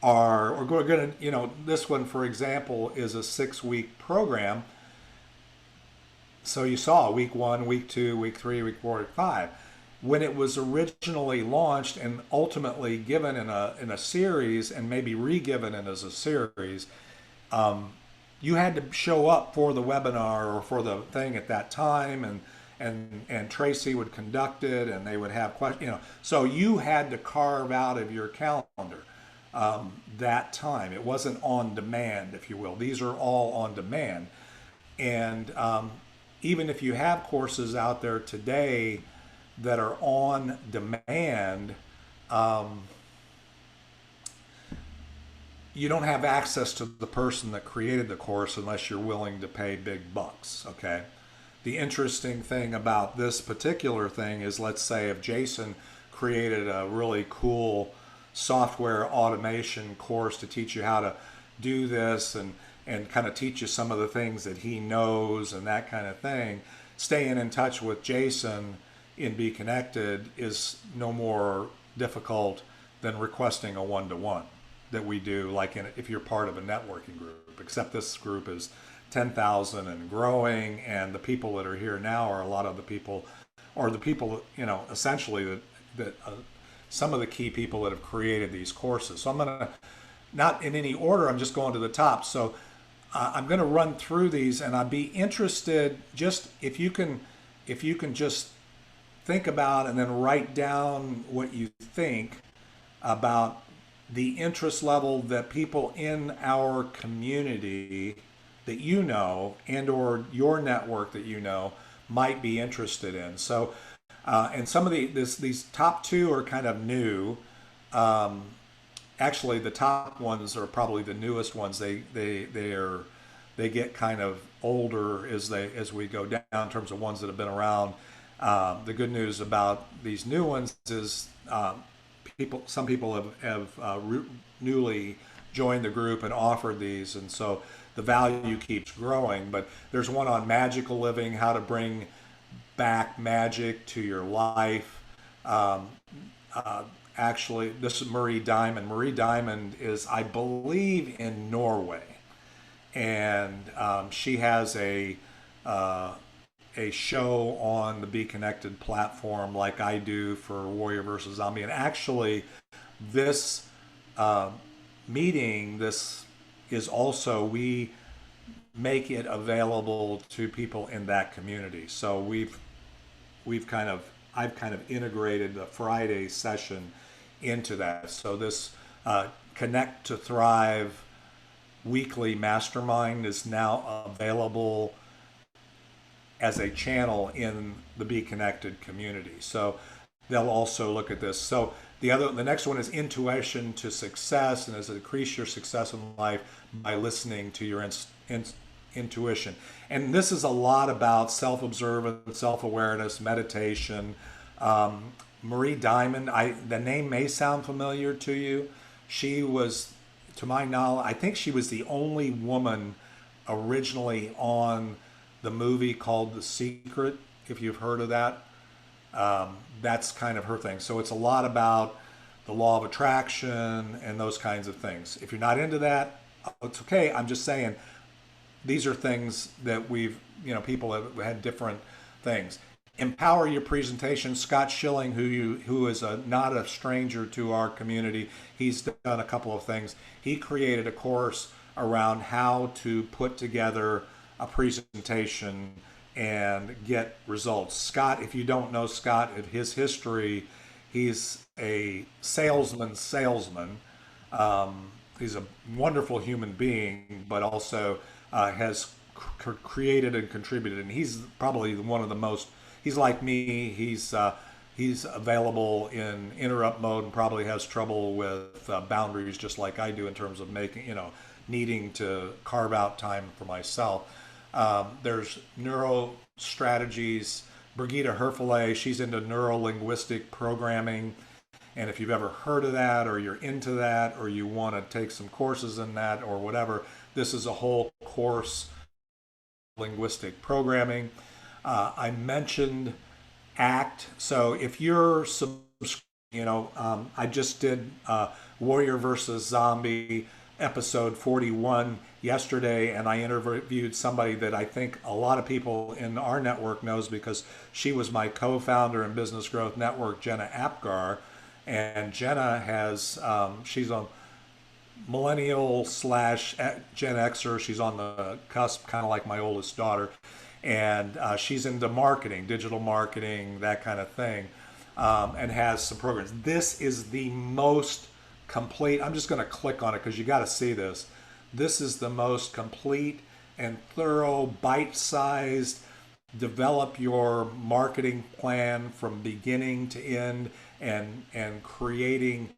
are going to, this one, for example, is a 6-week program. So you saw week 1, week 2, week 3, week 4, week 5. When it was originally launched and ultimately given in a series and maybe re-given it as a series, you had to show up for the webinar or for the thing at that time, and Tracy would conduct it, and they would have questions. So you had to carve out of your calendar that time. It wasn't on demand, if you will. These are all on demand, and even if you have courses out there today that are on demand, you don't have access to the person that created the course unless you're willing to pay big bucks, okay? The interesting thing about this particular thing is, let's say if Jason created a really cool software automation course to teach you how to do this and kind of teach you some of the things that he knows and that kind of thing, staying in touch with Jason in Be Connected is no more difficult than requesting a one-to-one that we do, like if you're part of a networking group, except this group is 10,000 and growing, and the people that are here now are a lot of the people, or the people, essentially that some of the key people that have created these courses. So I'm going to, not in any order, I'm just going to the top. So I'm going to run through these, and I'd be interested, just if you can just think about and then write down what you think about the interest level that people in our community that and or your network that might be interested in. So, and some of these top 2 are kind of new. Actually, the top ones are probably the newest ones. They get kind of older as we go down in terms of ones that have been around. The good news about these new ones is some people have newly joined the group and offered these, and so the value keeps growing. But there's one on magical living, how to bring back magic to your life. Actually, this is Marie Diamond. Marie Diamond is, I believe, in Norway, and she has a show on the Be Connected platform, like I do for Warrior versus Zombie. And actually, this meeting, this is also, we make it available to people in that community. So I've kind of integrated the Friday session into that. So this Connect to Thrive weekly mastermind is now available as a channel in the Be Connected community. So they'll also look at this. So the next one is Intuition to Success, and is increase your success in life by listening to your intuition. And this is a lot about self-observance, self-awareness, meditation. Marie Diamond, the name may sound familiar to you. She was, to my knowledge, I think she was the only woman originally on the movie called The Secret, if you've heard of that. That's kind of her thing. So it's a lot about the law of attraction and those kinds of things. If you're not into that, it's okay. I'm just saying these are things that people have had different things. Empower your presentation. Scott Schilling, who is not a stranger to our community, he's done a couple of things. He created a course around how to put together a presentation and get results. Scott, if you don't know Scott, his history, he's a salesman. He's a wonderful human being, but also has created and contributed. And he's probably one of the most, he's like me, he's available in interrupt mode and probably has trouble with boundaries just like I do in terms of needing to carve out time for myself. There's neuro strategies. Brigitte Herfele, she's into neuro-linguistic programming. And if you've ever heard of that, or you're into that, or you want to take some courses in that or whatever, this is a whole course, linguistic programming. I mentioned ACT. So if you're, I just did Warrior versus Zombie episode 41 yesterday, and I interviewed somebody that I think a lot of people in our network knows because she was my co-founder in Business Growth Network, Jenna Apgar. And Jenna has, she's a millennial slash Gen Xer. She's on the cusp, kind of like my oldest daughter. And she's into marketing, digital marketing, that kind of thing, and has some programs. This is the most complete. I'm just going to click on it because you got to see this. This is the most complete and thorough, bite-sized, develop your marketing plan from beginning to end, and creating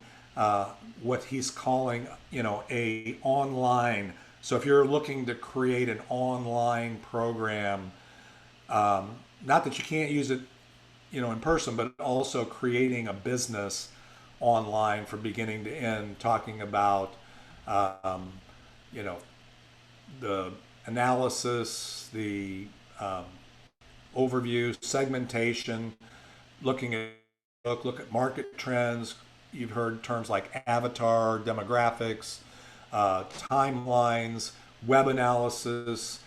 what he's calling, a online. So if you're looking to create an online program, not that you can't use it, in person, but also creating a business online from beginning to end, talking about, the analysis, the overview, segmentation, look at market trends. You've heard terms like avatar, demographics, timelines, web analysis,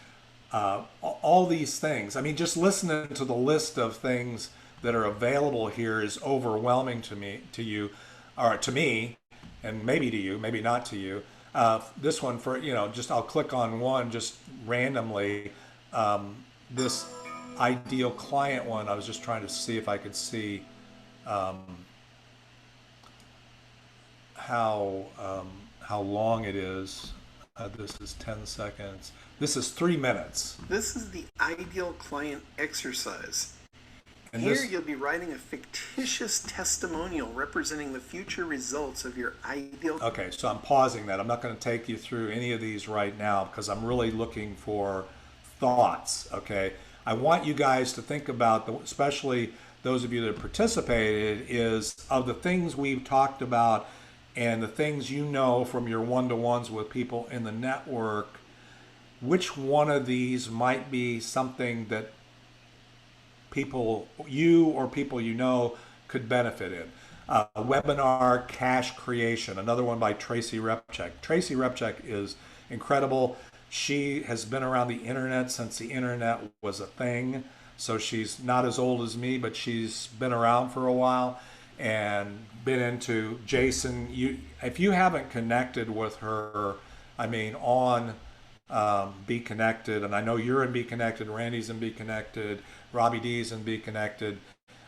all these things. I mean, just listening to the list of things that are available here is overwhelming to me, and maybe to you, maybe not to you. This one I'll click on one just randomly. This ideal client one, I was just trying to see if I could see how long it is. This is 10 seconds. This is 3 minutes. This is the ideal client exercise. And here you'll be writing a fictitious testimonial representing the future results of your ideal. Okay, so I'm pausing that. I'm not going to take you through any of these right now because I'm really looking for thoughts, okay? I want you guys to think about, especially those of you that participated, is of the things we've talked about and the things from your one-to-ones with people in the network, which one of these might be something that people could benefit in. Webinar cash creation, another one by Tracy Repchek. Tracy Repchek is incredible. She has been around the internet since the internet was a thing. So she's not as old as me, but she's been around for a while and been into Jason. If you haven't connected with her, on Be Connected, and I know you're in Be Connected, Randy's in Be Connected, Robbie D's in Be Connected.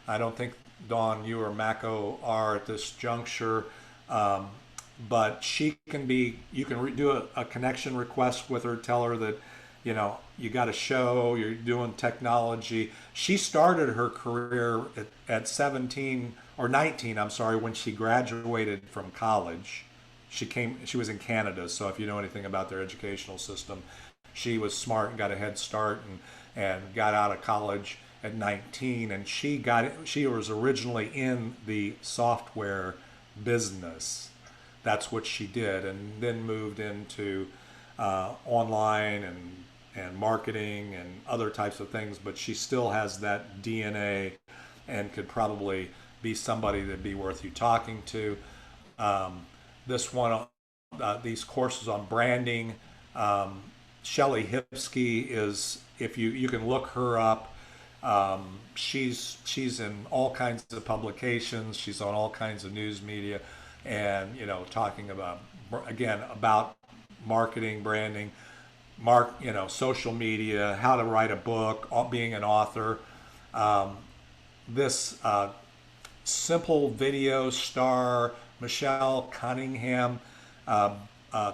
I don't think Dawn, you or Mako are at this juncture, but she can be. You can do a connection request with her. Tell her that you got a show. You're doing technology. She started her career at 17 or 19. I'm sorry, when she graduated from college. She was in Canada, so if you know anything about their educational system, she was smart and got a head start and got out of college at 19, and she was originally in the software business. That's what she did, and then moved into online and marketing and other types of things, but she still has that DNA and could probably be somebody that'd be worth you talking to. This one, these courses on branding, Shelly Hibsky is, if you can look her up, she's in all kinds of publications, she's on all kinds of news media, and talking about marketing, branding, social media, how to write a book, being an author. This Simple Video star Michelle Cunningham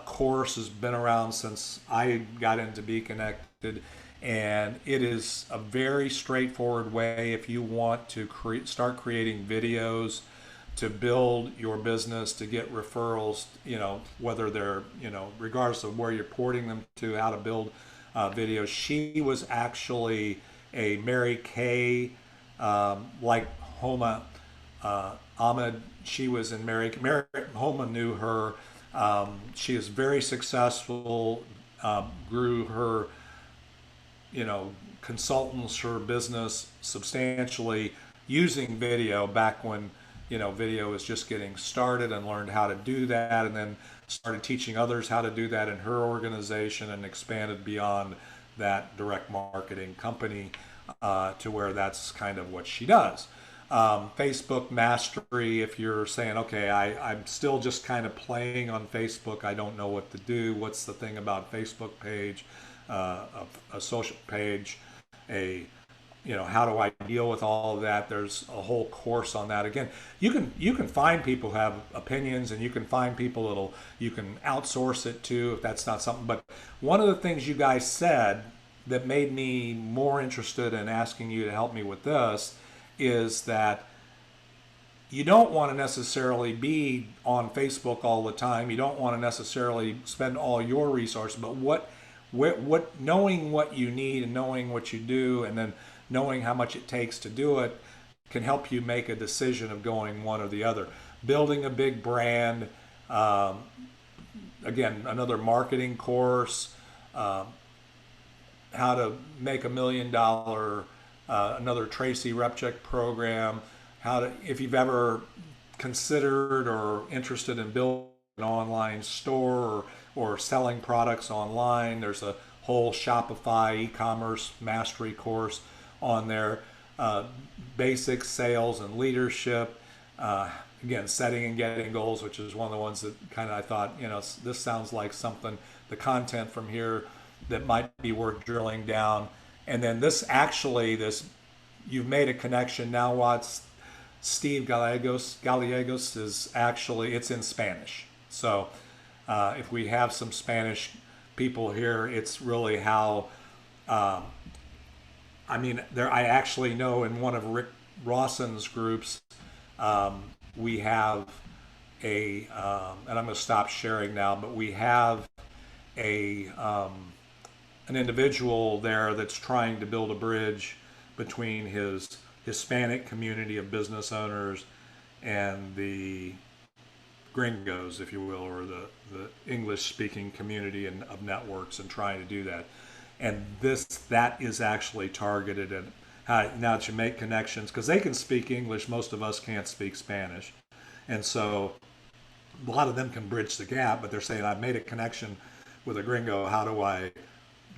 course has been around since I got into Be Connected, and it is a very straightforward way if you want to start creating videos to build your business, to get referrals, whether they're, regardless of where you're porting them to, how to build videos. She was actually a Mary Kay, like Homa Ahmed, she was in Mary Holman knew her. She is very successful, grew her, consultants, her business substantially using video back when, video was just getting started, and learned how to do that, and then started teaching others how to do that in her organization, and expanded beyond that direct marketing company to where that's kind of what she does. Facebook mastery, if you're saying, okay, I'm still just kind of playing on Facebook, I don't know what to do, what's the thing about Facebook page, a social page, how do I deal with all of that? There's a whole course on that. Again, you can find people who have opinions, and you can find people you can outsource it to if that's not something. But one of the things you guys said that made me more interested in asking you to help me with this is that you don't want to necessarily be on Facebook all the time. You don't want to necessarily spend all your resources, but what knowing what you need and knowing what you do, and then knowing how much it takes to do it, can help you make a decision of going one or the other. Building a big brand, again, another marketing course, how to make $1 million, another Tracy Repchick program, if you've ever considered or interested in building an online store or selling products online, there's a whole Shopify e-commerce mastery course on there. Basic sales and leadership, again, setting and getting goals, which is one of the ones that kind of I thought, this sounds like something, the content from here that might be worth drilling down. And then this, you've made a connection now. What's Steve Gallegos is actually, it's in Spanish. So if we have some Spanish people here, it's really how, I actually know in one of Rick Rawson's groups, we have and I'm going to stop sharing now, but we have an individual there that's trying to build a bridge between his Hispanic community of business owners and the gringos, if you will, or the English-speaking community of networks, and trying to do that. And that is actually targeted at now that you make connections, because they can speak English, most of us can't speak Spanish, and so a lot of them can bridge the gap. But they're saying, I've made a connection with a gringo, how do I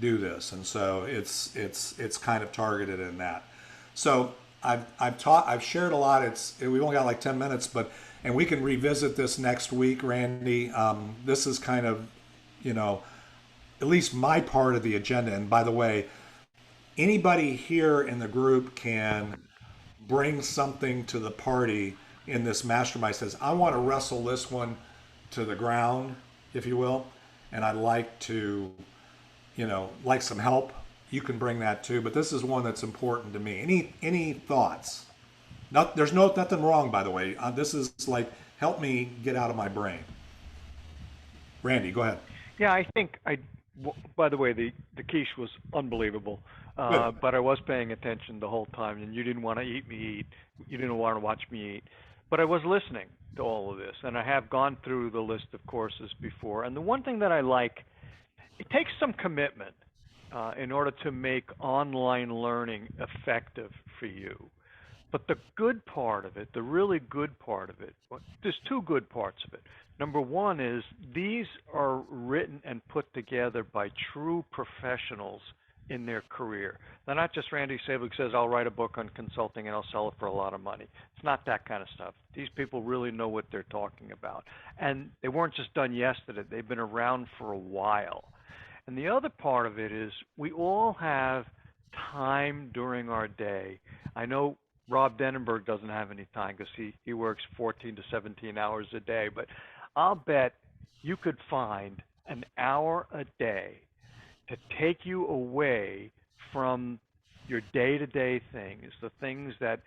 do this? And so it's kind of targeted in that. So I've shared a lot. We've only got like 10 minutes, and we can revisit this next week, Randy. This is kind of, at least my part of the agenda. And by the way, anybody here in the group can bring something to the party in this mastermind. Says, I want to wrestle this one to the ground, if you will, and I'd like to, like some help. You can bring that too, but this is one that's important to me. Any thoughts? There's nothing wrong, by the way. This is like, help me get out of my brain. Randy, go ahead. Yeah, I think by the way, the quiche was unbelievable, but I was paying attention the whole time, and you didn't want to eat me eat. You didn't want to watch me eat, but I was listening to all of this, and I have gone through the list of courses before. And the one thing that I like, it takes some commitment in order to make online learning effective for you. But the good part of it, the really good part of it, there's two good parts of it. Number one is these are written and put together by true professionals in their career. They're not just Randy Sablik says, I'll write a book on consulting and I'll sell it for a lot of money. It's not that kind of stuff. These people really know what they're talking about. And they weren't just done yesterday. They've been around for a while. And the other part of it is we all have time during our day. I know Rob Denenberg doesn't have any time because he works 14 to 17 hours a day, but I'll bet you could find an hour a day to take you away from your day-to-day things, the things that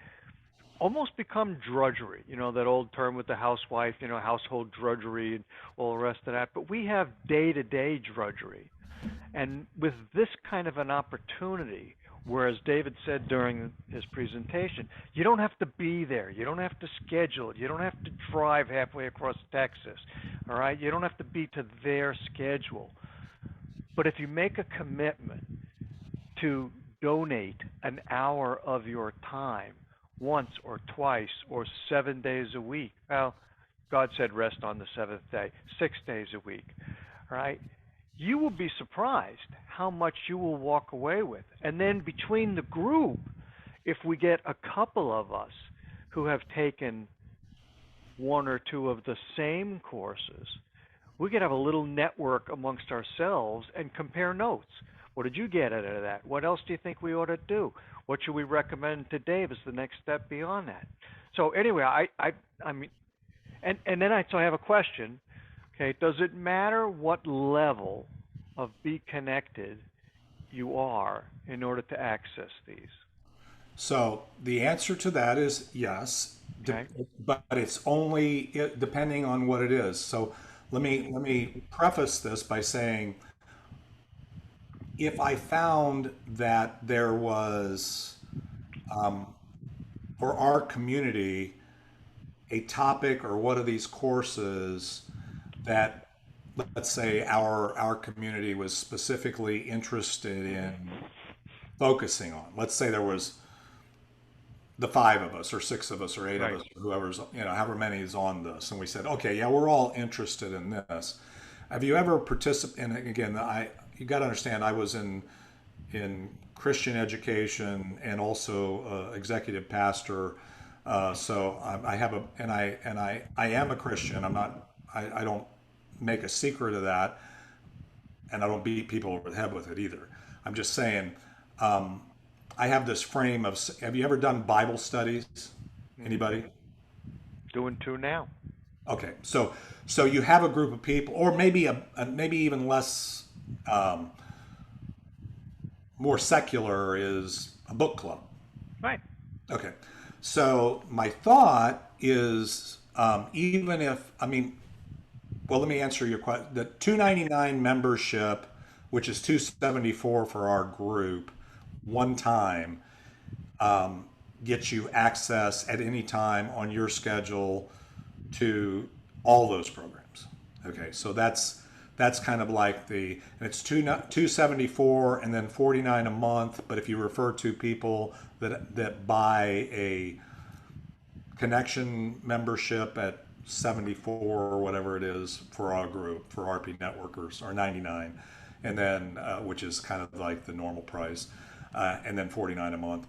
almost become drudgery, that old term with the housewife, household drudgery and all the rest of that. But we have day-to-day drudgery. And with this kind of an opportunity Whereas David said during his presentation, you don't have to be there. You don't have to schedule it. You don't have to drive halfway across Texas. All right? You don't have to be to their schedule. But if you make a commitment to donate an hour of your time once or twice or 7 days a week, well, God said rest on the seventh day, 6 days a week, all right? You will be surprised how much you will walk away with. And then between the group, if we get a couple of us who have taken one or two of the same courses, we could have a little network amongst ourselves and compare notes. What did you get out of that? What else do you think we ought to do? What should we recommend to Dave as the next step beyond that? So anyway, I mean, and then I have a question. Okay, does it matter what level of Be Connected you are in order to access these? So the answer to that is yes, Okay. but it's only depending on what it is. So let me preface this by saying, if I found that there was, for our community, a topic or one of these courses that, let's say, our community was specifically interested in focusing on. Let's say there was the 5 of us or 6 of us or 8 Right. of us, or whoever's, however many is on this, and we said, okay, yeah, we're all interested in this. Have you ever participated? And again, you got to understand, I was in Christian education and also executive pastor. So I have I am a Christian. I'm not. I don't make a secret of that, and I don't beat people over the head with it either. I'm just saying, I have this frame of. Have you ever done Bible studies? Anybody? Doing 2 now. Okay, so you have a group of people, or maybe maybe even less, more secular is a book club. Right. Okay, so my thought is, even if, well, let me answer your question. The $299 membership, which is $274 for our group, one time, gets you access at any time on your schedule to all those programs. Okay, so that's kind of like and it's $274 and then $49 a month. But if you refer to people that buy a connection membership at $74 or whatever it is for our group, for RP networkers, or $99, and then which is kind of like the normal price, and then $49 a month.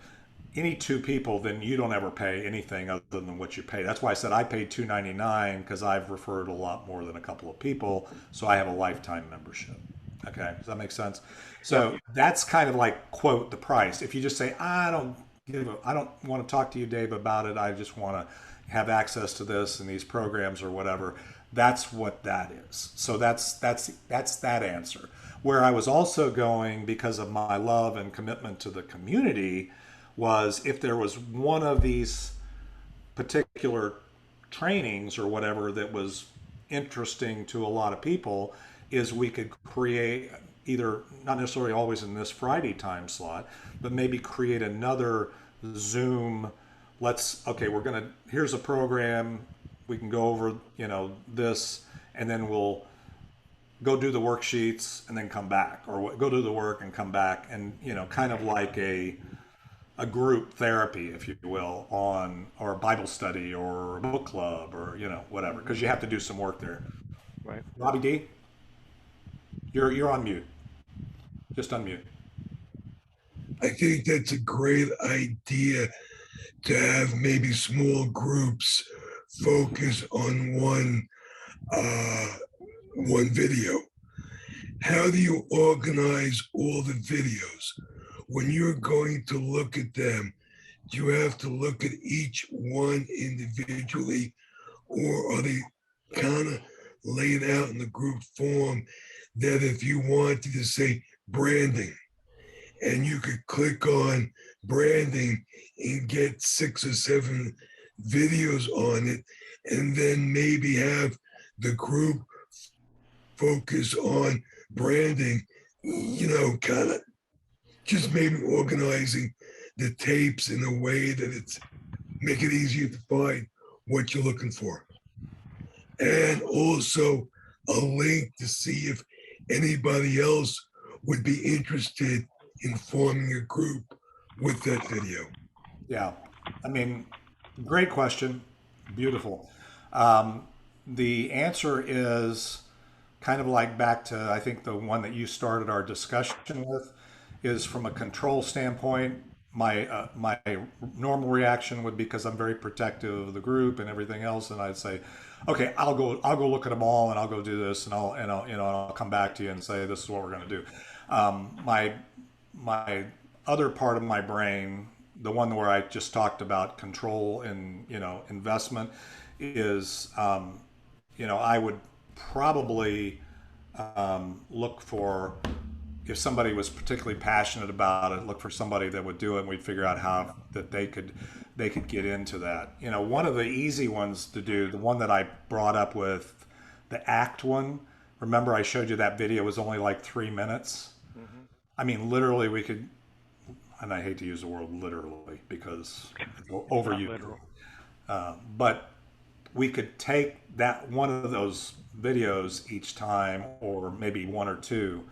Any 2 people, then you don't ever pay anything other than what you pay. That's why I said I paid $299, because I've referred a lot more than a couple of people, so I have a lifetime membership. Okay, does that make sense? So that's kind of like, quote, the price. If you just say, I don't want to talk to you, Dave, about it, I just want to have access to this and these programs or whatever, that's what that is. So that's that answer. Where I was also going, because of my love and commitment to the community, was if there was one of these particular trainings or whatever that was interesting to a lot of people, is we could create, either not necessarily always in this Friday time slot, but maybe create another Zoom. Here's a program, we can go over this, and then we'll go do the worksheets and then come back, or go do the work and come back, and kind of like a group therapy, if you will, or Bible study or a book club, or whatever, because you have to do some work there. Right. Robbie D, you're on mute. Just unmute. I think that's a great idea, to have maybe small groups focus on one video. How do you organize all the videos? When you're going to look at them, do you have to look at each one individually, or are they kind of laid out in the group form that if you wanted to say branding, and you could click on branding and get 6 or 7 videos on it, and then maybe have the group focus on branding, kind of just maybe organizing the tapes in a way that it's make it easier to find what you're looking for. And also a link to see if anybody else would be interested in forming a group with that video. Yeah. I mean, great question. Beautiful. The answer is kind of like back to, I think, the one that you started our discussion with, is from a control standpoint. My normal reaction would be, because I'm very protective of the group and everything else, and I'd say, okay, I'll go look at them all, and I'll go do this, and I'll come back to you and say this is what we're going to do. My other part of my brain, the one where I just talked about control and investment, is I would probably look for, if somebody was particularly passionate about it, look for somebody that would do it, and we'd figure out how that they could get into that. One of the easy ones to do, the one that I brought up with the ACT one. Remember, I showed you that video was only like 3 minutes. Mm-hmm. I mean, literally, we could, and I hate to use the word literally because it's overused, but we could take that one of those videos each time, or maybe one or two,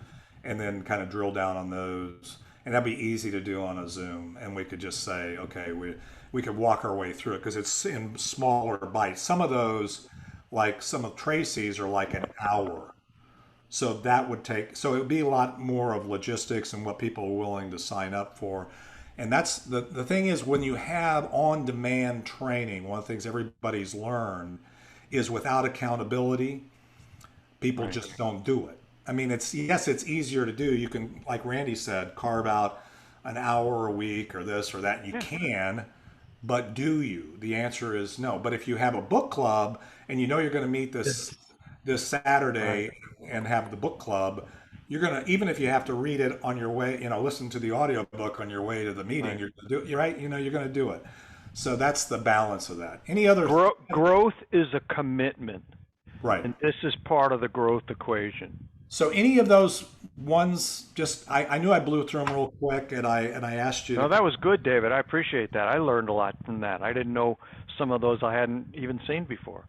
and then kind of drill down on those. And that'd be easy to do on a Zoom. And we could just say, okay, we could walk our way through it because it's in smaller bites. Some of those, like some of Tracy's, are like an hour. So that would take, so it would be a lot more of logistics and what people are willing to sign up for. And that's the thing is, when you have on-demand training, one of the things everybody's learned is without accountability, people just don't do it. I mean, it's easier to do. You can, like Randy said, carve out an hour a week or this or that. And you can, but do you? The answer is no. But if you have a book club and you're going to meet this Saturday and have the book club, you're going to, even if you have to read it on your way, listen to the audiobook on your way to the meeting, you're going to do it, right? You're going to do it. So that's the balance of that. Any other growth is a commitment. Right. And this is part of the growth equation. So any of those ones, just I knew I blew through them real quick, and I asked you. No, that was good, David. I appreciate that. I learned a lot from that. I didn't know some of those I hadn't even seen before.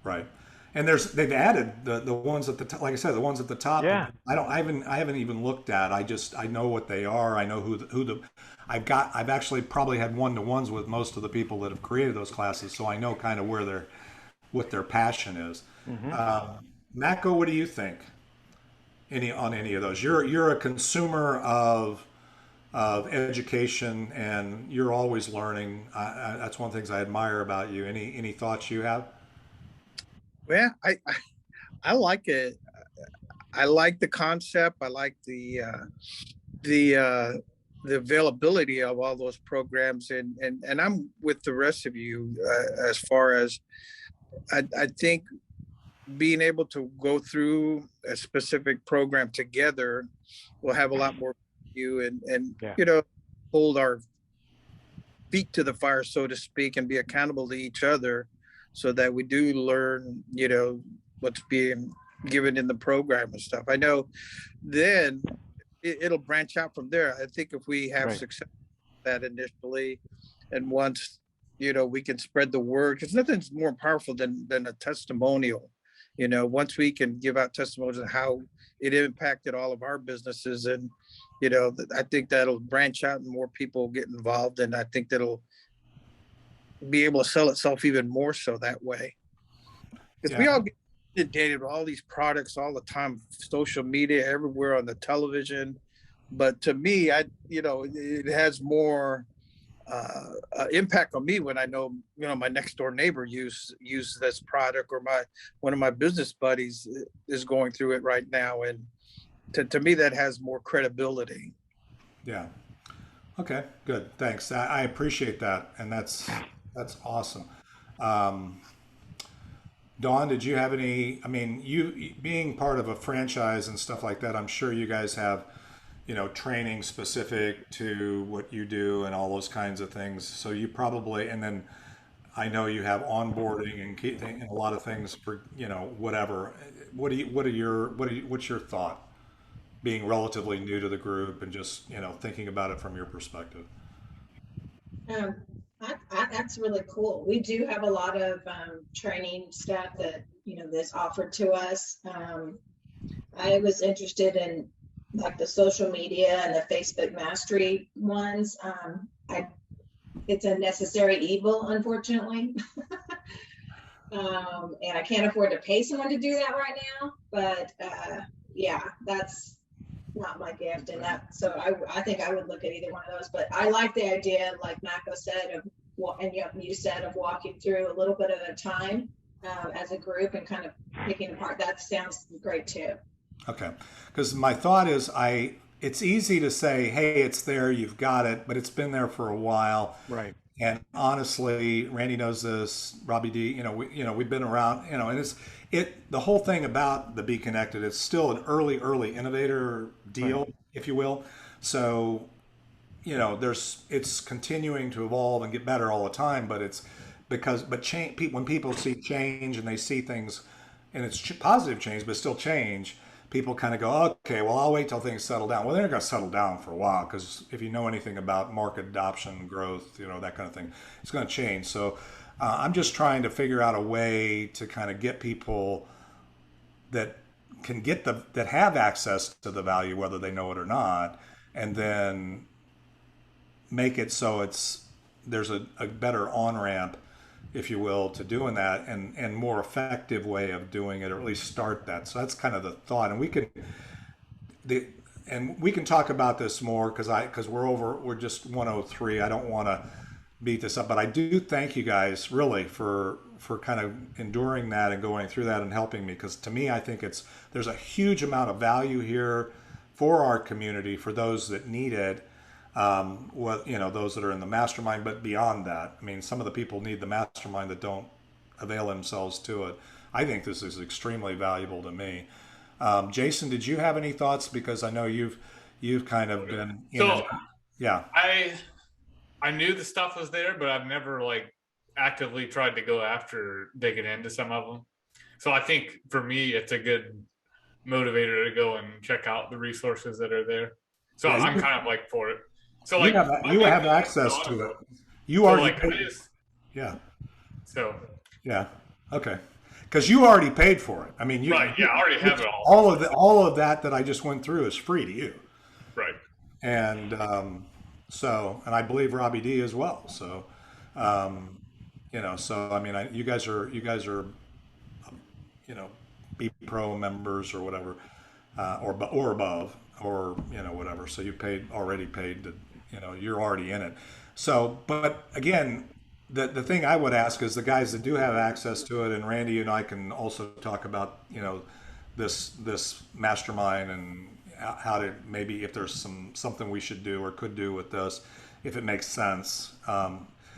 Right. And they've added the ones at the top, like I said, the ones at the top. Yeah. I haven't even looked at. I know what they are. I know who I've actually probably had one-to-ones with most of the people that have created those classes, so I know kind of what their passion is. Mm-hmm. Mako, what do you think? On any of those? You're a consumer of education, and you're always learning. That's one of the things I admire about you. Any thoughts you have? Well, I like it. I like the concept. I like the availability of all those programs, and I'm with the rest of you as far as I think being able to go through a specific program together will have a lot more value and hold our feet to the fire, so to speak, and be accountable to each other, so that we do learn, what's being given in the program and stuff. I know then it'll branch out from there. I think if we have success with that initially, and once, we can spread the word, because nothing's more powerful than a testimonial. Once we can give out testimonials of how it impacted all of our businesses, and, I think that'll branch out and more people get involved. And I think that'll be able to sell itself even more so that way. Because we all get inundated with all these products all the time, social media, everywhere, on the television. But to me, it has more impact on me when I know, my next door neighbor use this product, or one of my business buddies is going through it right now. And to me, that has more credibility. Yeah. Okay, good. Thanks. I appreciate that. And that's awesome. Dawn, did you have any, you being part of a franchise and stuff like that, I'm sure you guys have, training specific to what you do and all those kinds of things. So you probably, and then I know you have onboarding and a lot of things for, whatever. What's your thought? being relatively new to the group and just, thinking about it from your perspective. Um, that's really cool. We do have a lot of training stuff that, this offered to us. I was interested in like the social media and the Facebook mastery ones. It's a necessary evil, unfortunately. And I can't afford to pay someone to do that right now, but yeah, that's not my gift. And so I think I would look at either one of those, but I like the idea, like Mako said, and you said, of walking through a little bit at a time as a group and kind of picking apart. That sounds great too. Okay. Because my thought is it's easy to say, hey, it's there, you've got it, but it's been there for a while. Right. And honestly, Randy knows this, Robbie D, we've been around, and the whole thing about the Be Connected, it's still an early innovator deal, right, if you will. So, it's continuing to evolve and get better all the time, but when people see change and they see things and it's positive change, but still change, people kind of go, okay, well, I'll wait till things settle down. Well, they're going to settle down for a while, because if you know anything about market adoption, growth, that kind of thing, it's going to change. So I'm just trying to figure out a way to kind of get people that can that have access to the value, whether they know it or not, and then make it so there's a better on-ramp, if you will, to doing that, and more effective way of doing it, or at least start that. So that's kind of the thought. And we can talk about this more, because we're just 103. I don't want to beat this up, but I do thank you guys really for kind of enduring that and going through that and helping me, because to me, I think there's a huge amount of value here for our community, for those that need it. Those that are in the mastermind, but beyond that, I mean, some of the people need the mastermind that don't avail themselves to it. I think this is extremely valuable to me. Jason, did you have any thoughts? Because I know you've kind of been, yeah. I knew the stuff was there, but I've never actively tried to go after digging into some of them. So I think for me, it's a good motivator to go and check out the resources that are there. So yeah, I'm kind of for it. So you have access to it. You already paid. Yeah. So. Yeah. Okay. Because you already paid for it. I mean, right. Yeah, I already have it all. All of that I just went through is free to you. Right. And and I believe Robbie D as well. So, so I mean, you guys are Be Pro members or whatever, or above, or whatever. So you already paid to. You're already in it. So, but again, the thing I would ask is the guys that do have access to it, and Randy and I can also talk about, this mastermind and how to, maybe if there's something we should do or could do with this, if it makes sense.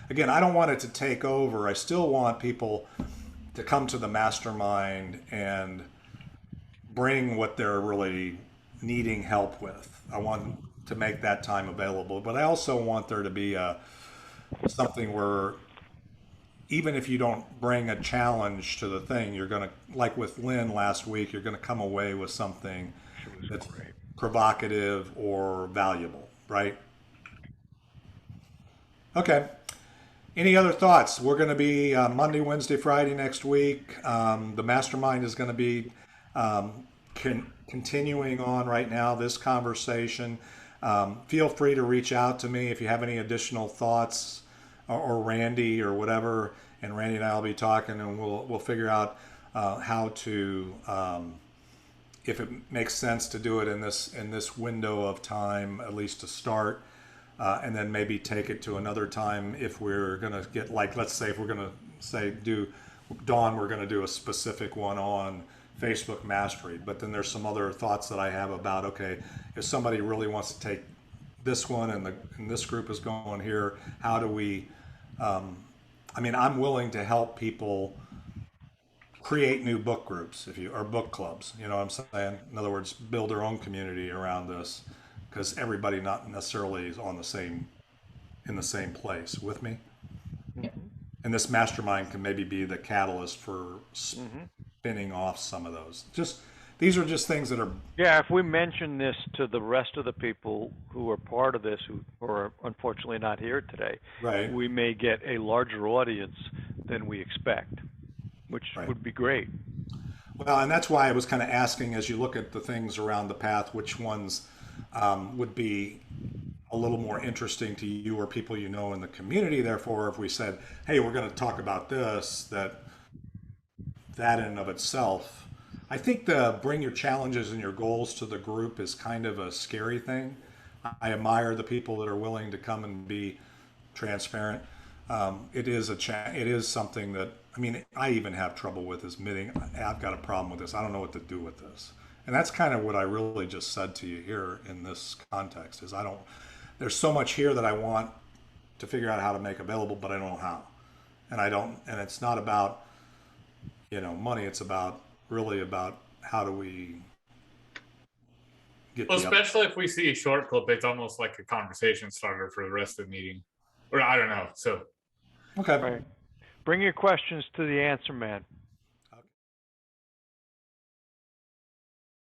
Again, I don't want it to take over. I still want people to come to the mastermind and bring what they're really needing help with. I want to make that time available, but I also want there to be something where even if you don't bring a challenge to the thing, you're going to, like with Lynn last week, you're going to come away with something that's provocative or valuable, right? Okay. Any other thoughts? We're going to be Monday, Wednesday, Friday next week. The mastermind is going to be continuing on right now, this conversation. Feel free to reach out to me if you have any additional thoughts, or Randy or whatever, and Randy and I will be talking, and we'll figure out how to, if it makes sense to do it in this window of time, at least to start, and then maybe take it to another time if we're going to get, let's say if we're going to do Dawn, we're going to do a specific one on Facebook mastery, but then there's some other thoughts that I have about, okay, if somebody really wants to take this one and this group is going here, how do we, I'm willing to help people create new book groups, or book clubs, you know what I'm saying? In other words, build their own community around this, because everybody not necessarily is in the same place with me. Mm-hmm. And this mastermind can maybe be the catalyst for spinning off some of those. These are just things that are, Yeah, if we mention this to the rest of the people who are part of this, who are unfortunately not here today, right. we may get a larger audience than we expect, which Right. would be great. Well, and that's why I was kind of asking, as you look at the things around the path, which ones would be a little more interesting to you or people you know in the community. Therefore, if we said, hey, we're going to talk about this, that in and of itself, I think the bring your challenges and your goals to the group is kind of a scary thing. I admire the people that are willing to come and be transparent. It is something that, I mean, I even have trouble with admitting I've got a problem with this. I don't know what to do with this. And that's kind of what I really just said to you here in this context is there's so much here that I want to figure out how to make available, but I don't know how. And it's not about, money. It's really about how do we get Well, especially if we see a short clip, it's almost like a conversation starter for the rest of the meeting. Or I don't know. So Okay. Right. Bring your questions to the answer man.